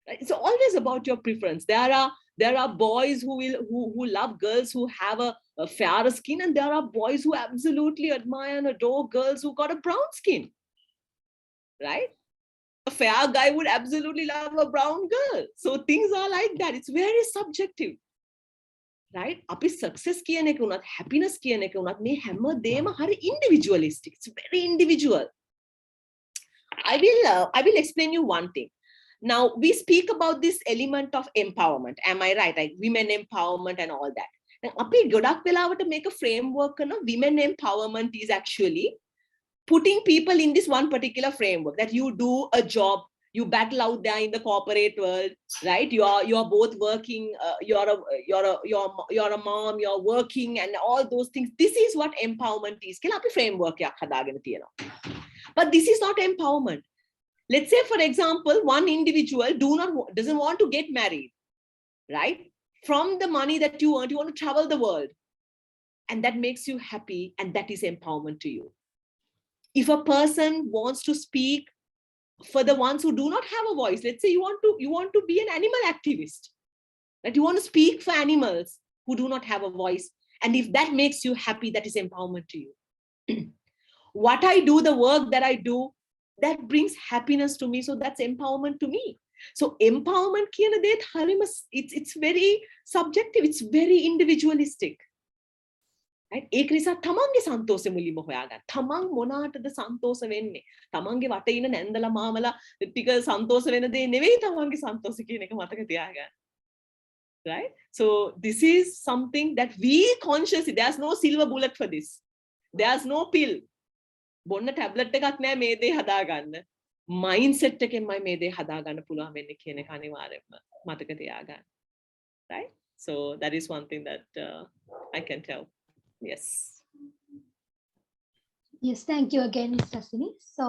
It's always about your preference. There are boys who love girls who have a fairer skin, and there are boys who absolutely admire and adore girls who got a brown skin, right? A fair guy would absolutely love a brown girl. So things are like that. It's very subjective, right? Api success කියන එක උනත් happiness කියන එක උනත් මේ හැම දෙයක්ම හරි individualistic. It's very individual. I will explain you one thing. Now we speak about this element of empowerment. Am I right? Like women empowerment and all that. Now, api ගොඩක් වෙලාවට make a framework කරන women empowerment is actually putting people in this one particular framework that you do a job, you battle out there in the corporate world, right? You're both working, you're a mom, you're working, and all those things. This is what empowerment is. කියලා අපි framework එකක් හදාගෙන තියෙනවා. But this is not empowerment. Let's say, for example, one individual doesn't want to get married, right? From the money that you earn, you want to travel the world, and that makes you happy, and that is empowerment to you. If a person wants to speak for the ones who do not have a voice, let's say you want to be an animal activist, that you want to speak for animals who do not have a voice, and if that makes you happy, that is empowerment to you. What I do, the work that I do, that brings happiness to me, so that's empowerment to me. So empowerment කියන දේත් හරිම it's very subjective, it's very individualistic. right? ඒක නිසා තමන්ගේ සන්තෝෂෙ මුලින්ම හොයාගන්න. තමන් මොනාටද සන්තෝෂ වෙන්නේ? තමන්ගේ වටේ ඉන්න නැන්දලා මාමලා ටික සන්තෝෂ වෙන දේ නෙවෙයි තමන්ගේ සන්තෝෂ කියන එක මතක තියාගන්න. Right? So this is something that we consciously, there's no silver bullet for this. There's no pill. බොන්න ටැබ්ලට් එකක් නෑ මේ දේ හදාගන්න. mindset එකෙන්මයි මේ දේ හදාගන්න පුළුවන් වෙන්නේ කියන එක අනිවාර්යයෙන්ම මතක තියාගන්න. Right? So that is one thing that I can tell. Yes. Yes, thank you again, Ms. Rasini. So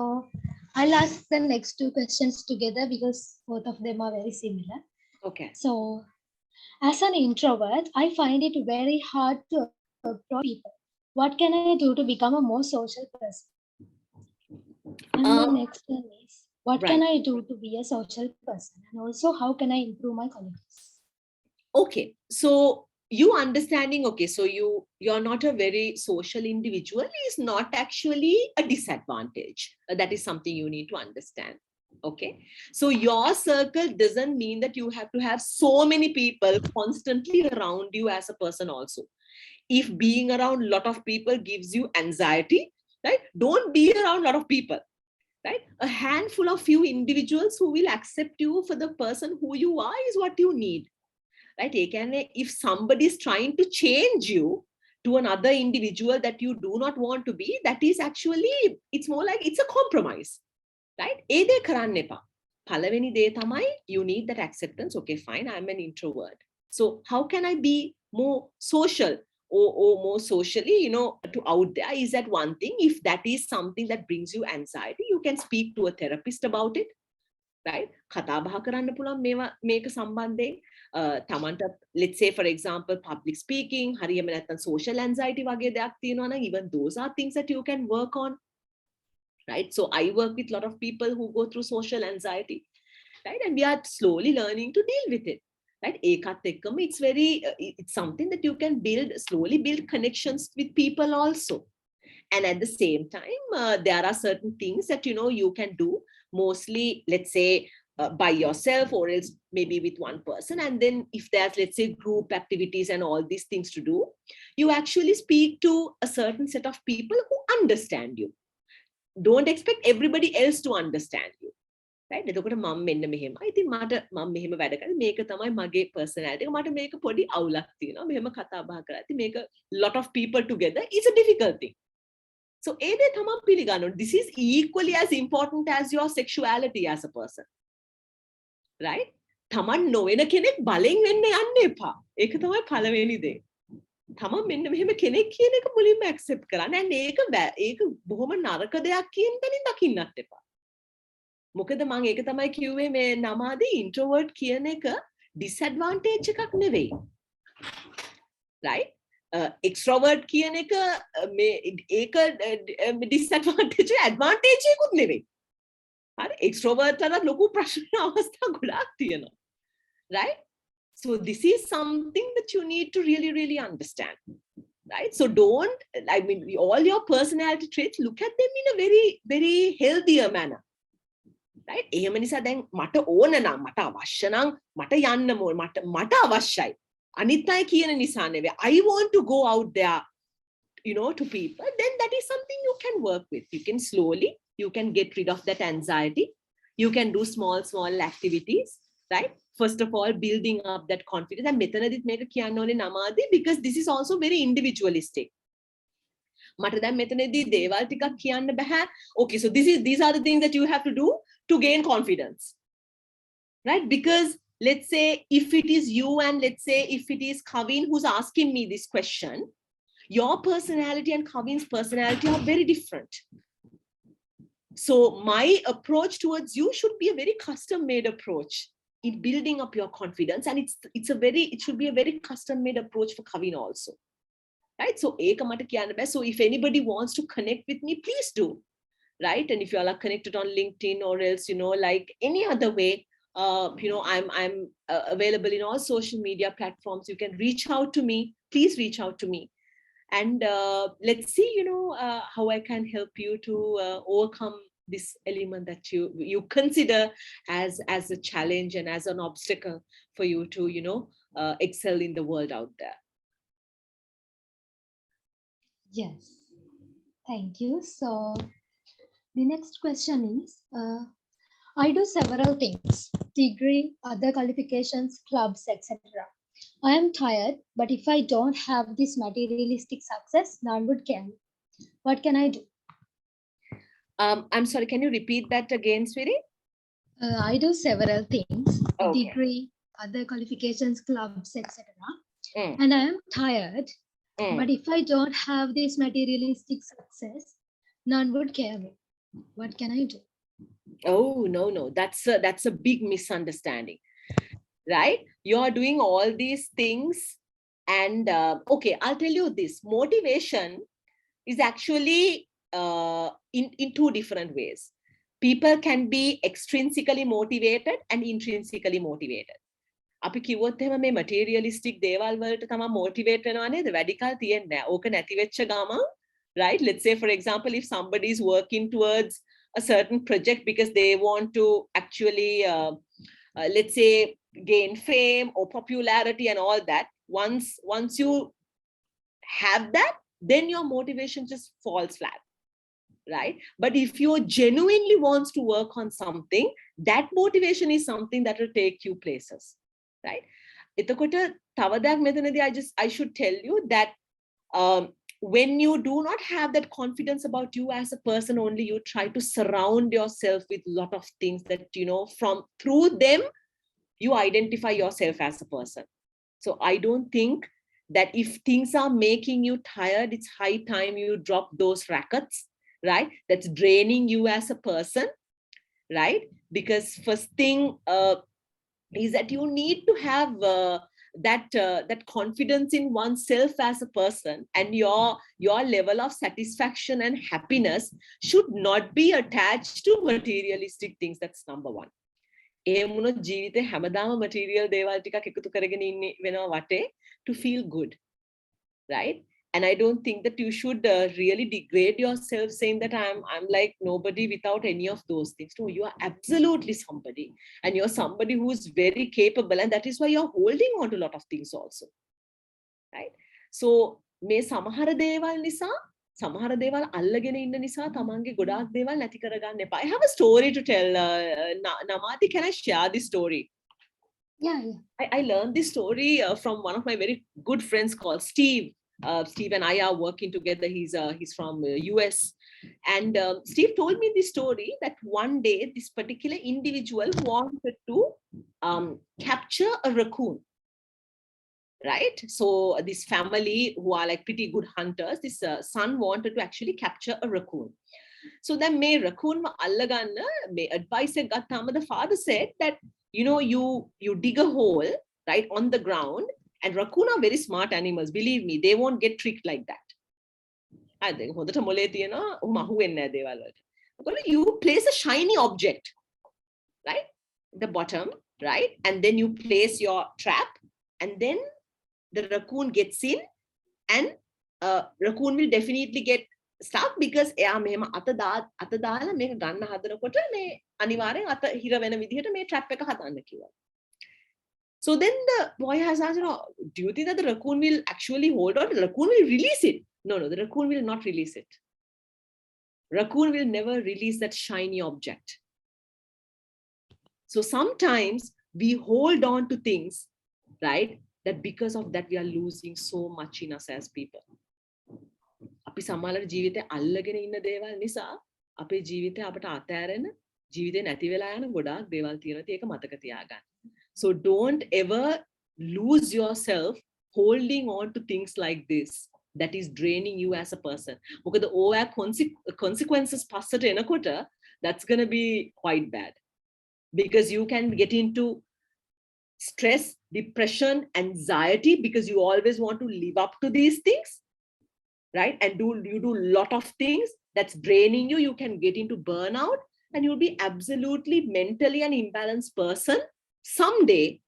I'll ask the next two questions together because both of them are very similar. Okay. So as an introvert, I find it very hard to approach people. What can I do to become a more social person? And the next one is, what can I do to be a social person? And also, how can I improve my qualities? Okay, so you understanding, okay, so you're not a very social individual is not actually a disadvantage. That is something you need to understand. Okay, so your circle doesn't mean that you have to have so many people constantly around you as a person also. If being around a lot of people gives you anxiety, right, don't be around a lot of people, right? A handful of few individuals who will accept you for the person who you are is what you need, right? If somebody is trying to change you to another individual that you do not want to be, that is actually, it's more like it's a compromise, right? ඒ දේ කරන්න එපා. පළවෙනි දේ තමයි you need that acceptance. Okay, fine, I'm an introvert. So how can I be more social or more socially, to out there? Is that one thing? If that is something that brings you anxiety, you can speak to a therapist about it, right? කතා බහ කරන්න පුළුවන් මේක සම්බන්ධයෙන්. තමන්ට, let's say for example public speaking, හරියම නැත්නම් social anxiety වගේ දෙයක් තියෙනවා නම්, even those are things that you can work on, right? So I work with a lot of people who go through social anxiety, right? And we are slowly learning to deal with it, right? ඒකත් එක්කම it's something that you can slowly build connections with people also. And at the same time, there are certain things that you can do, mostly, let's say, by yourself, or else maybe with one person. And then if there's, let's say, group activities and all these things to do, you actually speak to a certain set of people who understand you. Don't expect everybody else to understand you, right? එතකොට මම මෙන්න මෙහෙමයි. ඉතින් මම මෙහෙම වැඩ කරන්නේ. මේක තමයි මගේ personality එක. මට මේක පොඩි අවුලක් තියෙනවා. මෙහෙම කතා බහ කරද්දී මේක lot of people together is a difficult thing. So ඒ දේ තමයි පිළිගන්න ඕනේ. This is equally as important as your sexuality as a person, right? තමන් නොවන කෙනෙක් බලෙන් වෙන්න යන්න එපා. ඒක තමයි පළවෙනි දේ. තමන් මෙන්න මෙහෙම කෙනෙක් කියන එක මුලින්ම accept කරන්න. and ඒක බොහොම නරක දෙයක් කියන තැනින් දකින්නත් එපා. මොකද මම ඒක තමයි කිව්වේ මේ නමාදී introvert කියන එක disadvantage එකක් නෙවෙයි. Right? Extrovert කියන එක ඒක disadvantage advantage එකකුත් නෙවෙයි. හරි? Extrovert තරම් ලොකු ප්‍රශ්න අවස්ථා ගොඩාක් තියෙනවා. Right? So this is something that you need to really understand. Right? So don't, I mean, all your personality traits, look at them in a very healthier manner. Right? එහෙම නිසා දැන් මට ඕන නම් මට අවශ්‍ය නම් මට යන්න ඕන මට අවශ්‍යයි. අනිත් අය කියන නිසා නෙවෙයි. I want to go out there, you know, to people. Then that is something you can work with. You can slowly, you can get rid of that anxiety. You can do small activities. Right? First of all, building up that confidence. And මෙතනදිත් මේක කියන්න ඕනේ නමාදී, because this is also very individualistic. මට දැන් මෙතනදී දේවල් ටිකක් කියන්න බෑ. Okay, so these are the things that you have to do to gain confidence. Right? Because let's say if it is you and let's say if it is Kavin who's asking me this question, your personality and Kavin's personality are very different. So my approach towards you should be a very custom-made approach in building up your confidence, and it should be a very custom-made approach for Kavin also. Right? So so if anybody wants to connect with me, please do. Right? And if you all are connected on LinkedIn or else, you know, like any other way, you know, I'm available in all social media platforms. You can reach out to me. Please reach out to me, and let's see, you know, how I can help you to overcome this element that you consider as a challenge and as an obstacle for you to, you know, excel in the world out there. Yes, thank you. So the next question is, I do several things: degree, other qualifications, clubs, etc. I am tired, but if I don't have this materialistic success, none would care. What can I do? I'm sorry, can you repeat that again, sweetie? I do several things: Okay. degree, other qualifications, clubs, etc. And I am tired, but if I don't have this materialistic success, none would care me. What can I do? Oh, no, that's a big misunderstanding. Right? You are doing all these things, and okay, I'll tell you this: motivation is actually in two different ways. People can be extrinsically motivated and intrinsically motivated. අපි කිව්වොත් එහෙම මේ materialistic දේවල් වලට තමයි motivate වෙනවා නේද? වැඩි කල් තියෙන්නේ නැහැ. ඕක නැති වෙච්ච ගමන්, right? Let's say, for example, if somebody is working towards a certain project because they want to actually, let's say, gain fame or popularity and all that, once you have that, then your motivation just falls flat. Right? But if you genuinely wants to work on something, that motivation is something that will take you places. Right? එතකොට තව දෙයක් මෙතනදී I should tell you that when you do not have that confidence about you as a person, only you try to surround yourself with a lot of things that, you know, through them you identify yourself as a person. So I don't think that if things are making you tired, it's high time you drop those rackets, right? That's draining you as a person, right? Because first thing is that you need to have that confidence in oneself as a person, and your level of satisfaction and happiness should not be attached to materialistic things. That's number one. එහෙම වුණොත් ජීවිතේ හැමදාම material දේවල් ටිකක් එකතු කරගෙන ඉන්න වෙනවා වටේ to feel good, right? And I don't think that you should really degrade yourself saying that I'm like nobody without any of those things. No, you are absolutely somebody, and you're somebody who is very capable, and that is why you're holding on to a lot of things also, right? So මේ සමහර දේවල් නිසා සමහර දේවල් අල්ලගෙන ඉන්න නිසා තමන්ගේ ගොඩාක් දේවල් නැති කරගන්න එපා. I have a story to tell. Namati, can I share this story? Yeah. I learned this story from one of my very good friends called Steve. Steve and I are working together. He's from US, and Steve told me this story that one day this particular individual wanted to capture a raccoon. Right? So this family who are like pretty good hunters, this son wanted to actually capture a raccoon. So then may raccoon allagana may advice gattama, the father said that you dig a hole, right, on the ground, and raccoon are very smart animals. Believe me, they won't get tricked like that. You place a shiny object, right, the bottom, right, and then you place your trap, and then the raccoon gets in, and raccoon will definitely get stuck because එයා මෙහෙම අත දාලා මේක ගන්න හදනකොට මේ අනිවාර්යෙන් අත හිර වෙන විදිහට මේ trap එක හදන්න කිව්වා. So then the boy has asked, do you think that the raccoon will actually hold on? The raccoon will release it. No, the raccoon will not release it. Raccoon will never release that shiny object. So sometimes we hold on to things, right, that because of that we are losing so much in us as people. අපි සමහරවිට ජීවිතේ අල්ලගෙන ඉන්න දේවල් නිසා අපේ ජීවිතේ අපට අතෑරෙන ජීවිතේ නැති වෙලා යන ගොඩාක් දේවල් තියෙනවා. ඒක මතක තියාගන්න. So don't ever lose yourself holding on to things like this that is draining you as a person. මොකද ඕවා consequences පස්සට එනකොට that's going to be quite bad. Because you can get into stress, depression, anxiety, because you always want to live up to these things, right? And you do a lot of things that's draining you. You can get into burnout, and you'll be absolutely mentally an imbalanced person someday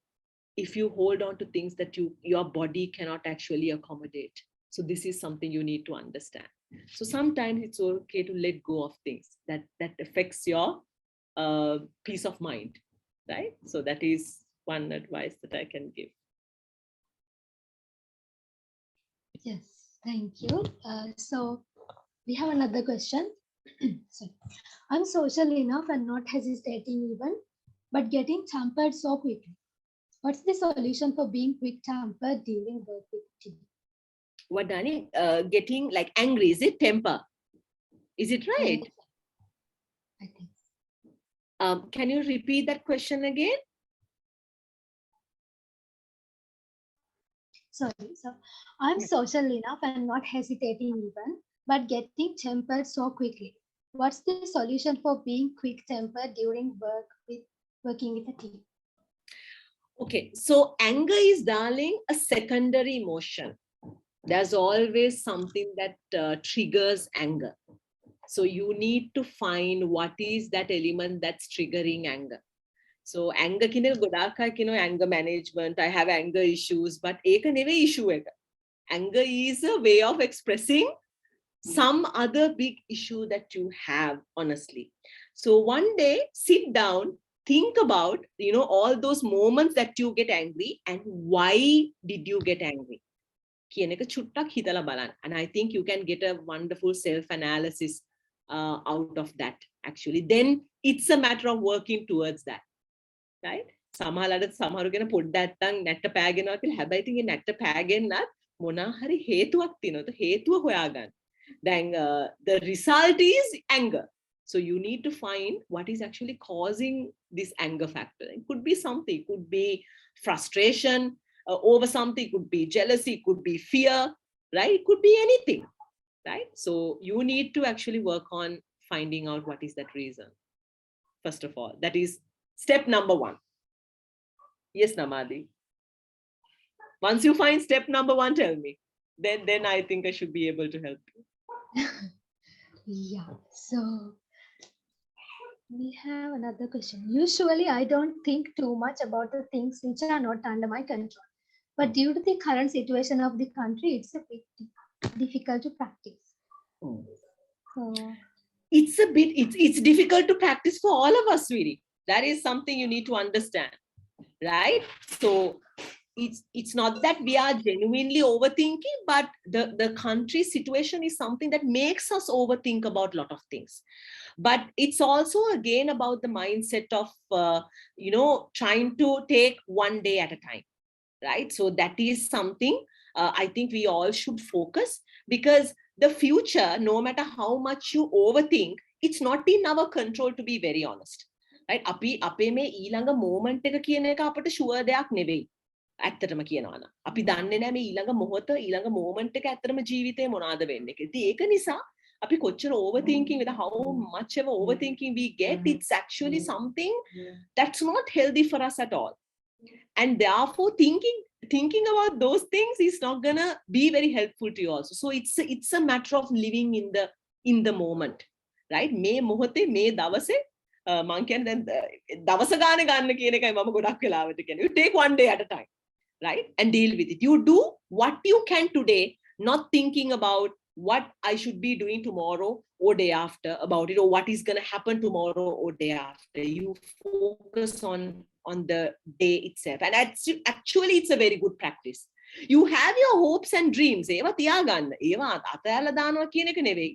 if you hold on to things that your body cannot actually accommodate. So this is something you need to understand. So sometimes it's okay to let go of things that affects your peace of mind, right? So that is one advice that I can give. Yes, thank you. So we have another question. Sorry. I'm social enough and not hesitating even, but getting tempered so quickly. What's the solution for being quick-tempered during work with team? What, Dani? Getting like angry, is it temper? Is it right? I think. Can you repeat that question again? Sorry. So I'm social enough and not hesitating even, but getting tempered so quickly. What's the solution for being quick-tempered during working with a team? Okay, so anger is, darling, a secondary emotion. There's always something that triggers anger. So you need to find what is that element that's triggering anger. So anger kine godaka kino anger management, I have anger issues, but eka neve issue එක. Anger is a way of expressing some other big issue that you have, honestly. So one day sit down, think about all those moments that you get angry and why did you get angry. කියන එක චුට්ටක් හිතලා බලන්න. And I think you can get a wonderful self analysis out of that actually. Then it's a matter of working towards that, right? සමහරු කෙන පොඩ්ඩක් නැට්ට පෑගෙනවා කියලා. හැබැයි ඉතින් ඒ නැට්ට පෑගෙන්නත් මොනා හරි හේතුවක් තියෙනවද? හේතුව හොයාගන්න. Then the result is anger. So you need to find what is actually causing this anger factor. It could be something, it could be frustration over something, it could be jealousy, it could be fear, right? It could be anything, right? So you need to actually work on finding out what is that reason. First of all, that is step number 1. Yes, Namadi. Once you find step number 1, tell me. Then I think I should be able to help you. Yeah. So we have another question. Usually, I don't think too much about the things which are not under my control. But due to the current situation of the country, it's a bit difficult to practice. So it's difficult to practice for all of us, sweetie. That is something you need to understand, right? So it's not that we are genuinely overthinking, but the country situation is something that makes us overthink about a lot of things. But it's also again about the mindset of trying to take one day at a time, right? So that is something I think we all should focus, because the future, no matter how much you overthink, it's not in our control, to be very honest, right? අපේ මේ ඊළඟ moment එක කියන එක අපිට sure දෙයක් නෙවෙයි. ඇත්තටම කියනවා නම් අපි දන්නේ නැහැ මේ ඊළඟ මොහොත ඊළඟ moment එක ඇත්තටම ජීවිතේ මොනවාද වෙන්නේ කියලා. ඉතින් ඒක නිසා Api kochchara overthinking, with how much ever overthinking we get, it's actually something that's not healthy for us at all. And therefore, thinking about those things is not gonna be very helpful to you also. So it's a matter of living in the moment, right? Me mohote, me davase. Man can then dawasa gana ganna කියන එකයි මම ගොඩක් වෙලාවට කියන්නේ. You take one day at a time, right? And deal with it. You do what you can today, not thinking about what I should be doing tomorrow or day after about it, or what is going to happen tomorrow or day after. You focus on the day itself. And actually, it's a very good practice. You have your hopes and dreams. ඒවා තියාගන්න. ඒවා අතහැරලා දානවා කියන එක නෙවෙයි.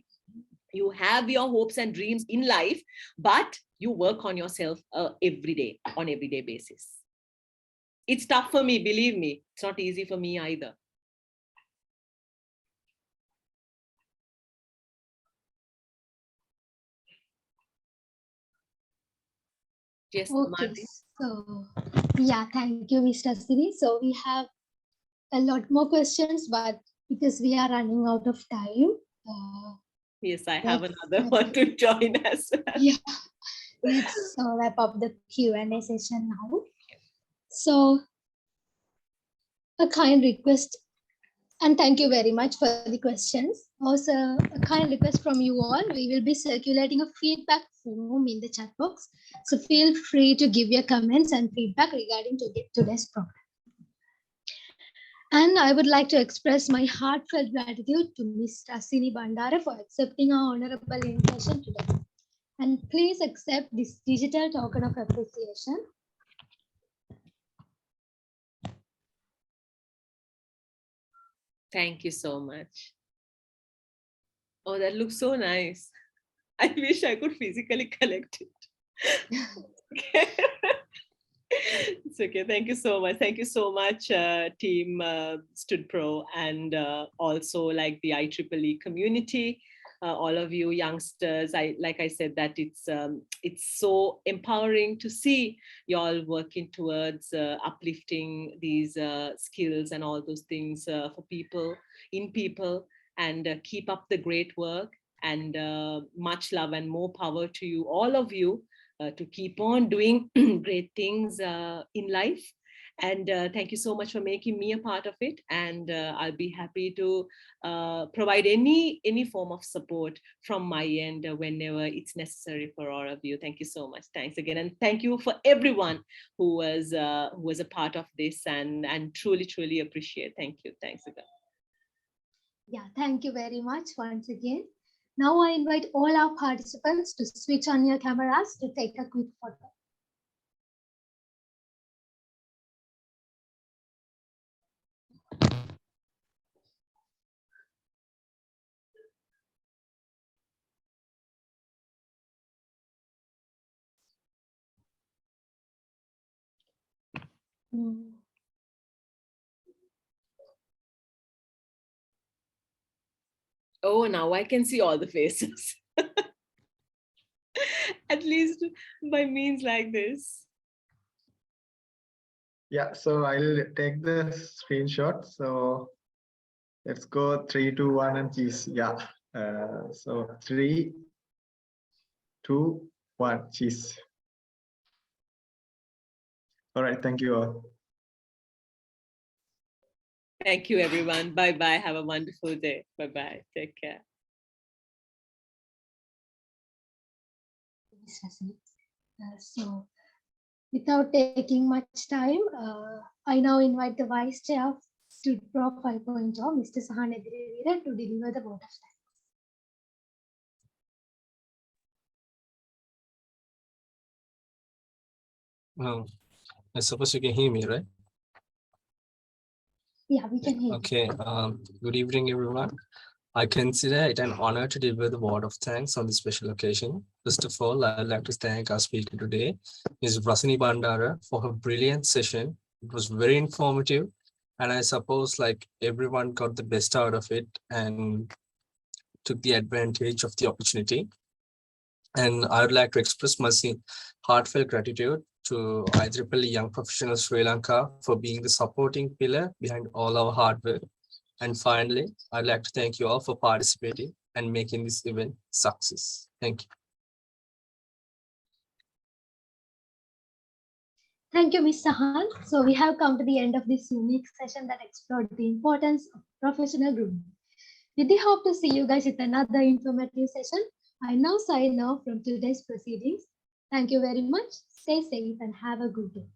You have your hopes and dreams in life, but you work on yourself every day, on everyday basis. It's tough for me, believe me. It's not easy for me either. Yes, Okay, Marty. so yeah, thank you, Mr. Siri. So we have a lot more questions, but because we are running out of time, Yes, I have let's- another one to join as well. yeah, let's wrap up the Q&A session now. So a kind request, and thank you very much for the questions. Also, a kind request from you all. We will be circulating a feedback form in the chat box. So feel free to give your comments and feedback regarding today's program. And I would like to express my heartfelt gratitude to Ms. Rasini Bandara for accepting our honorable invitation today. And please accept this digital token of appreciation. Thank you so much. Oh, that looks so nice. I wish I could physically collect it. Okay. It's okay. Thank you so much. Thank you so much, team Stud Pro, and also like the IEEE community. All of you youngsters, like I said, that it's so empowering to see y'all working towards uplifting these skills and all those things for people, and keep up the great work, and much love and more power to you, all of you, to keep on doing great things in life. And thank you so much for making me a part of it. And I'll be happy to provide any form of support from my end whenever it's necessary for all of you. Thank you so much. Thanks again. And thank you for everyone who was a part of this, and truly, truly appreciate. Thank you. Thanks again. Yeah, thank you very much once again. Now I invite all our participants to switch on your cameras to take a quick photo. Oh, now I can see all the faces. At least by means like this. Yeah, so I'll take the screenshot. So let's go 3, 2, 1 and cheese. Yeah. So 3, 2, 1, cheese. All right, thank you all. Thank you, everyone. Bye-bye. Have a wonderful day. Bye-bye. Take care. So without taking much time, I now invite the Vice Chair of Stud Pro 5.0, Mr. Sahan Edirevira, to deliver the vote of thanks. I suppose you can hear me, right? Yeah, we can hear you. Okay. Good evening, everyone. I consider it an honor to deliver the word of thanks on this special occasion. First of all, I'd like to thank our speaker today, Ms. Rasini Bandara, for her brilliant session. It was very informative, and I suppose like everyone got the best out of it and took the advantage of the opportunity. And I would like to express my heartfelt gratitude to IEEE Young Professionals Sri Lanka for being the supporting pillar behind all our hard work. And finally, I'd like to thank you all for participating and making this event success. Thank you. Thank you, Ms. Sahan. So we have come to the end of this unique session that explored the importance of professional grooming. With the hope to see you guys with another informative session, I now sign off from today's proceedings. Thank you very much. Stay safe and have a good day.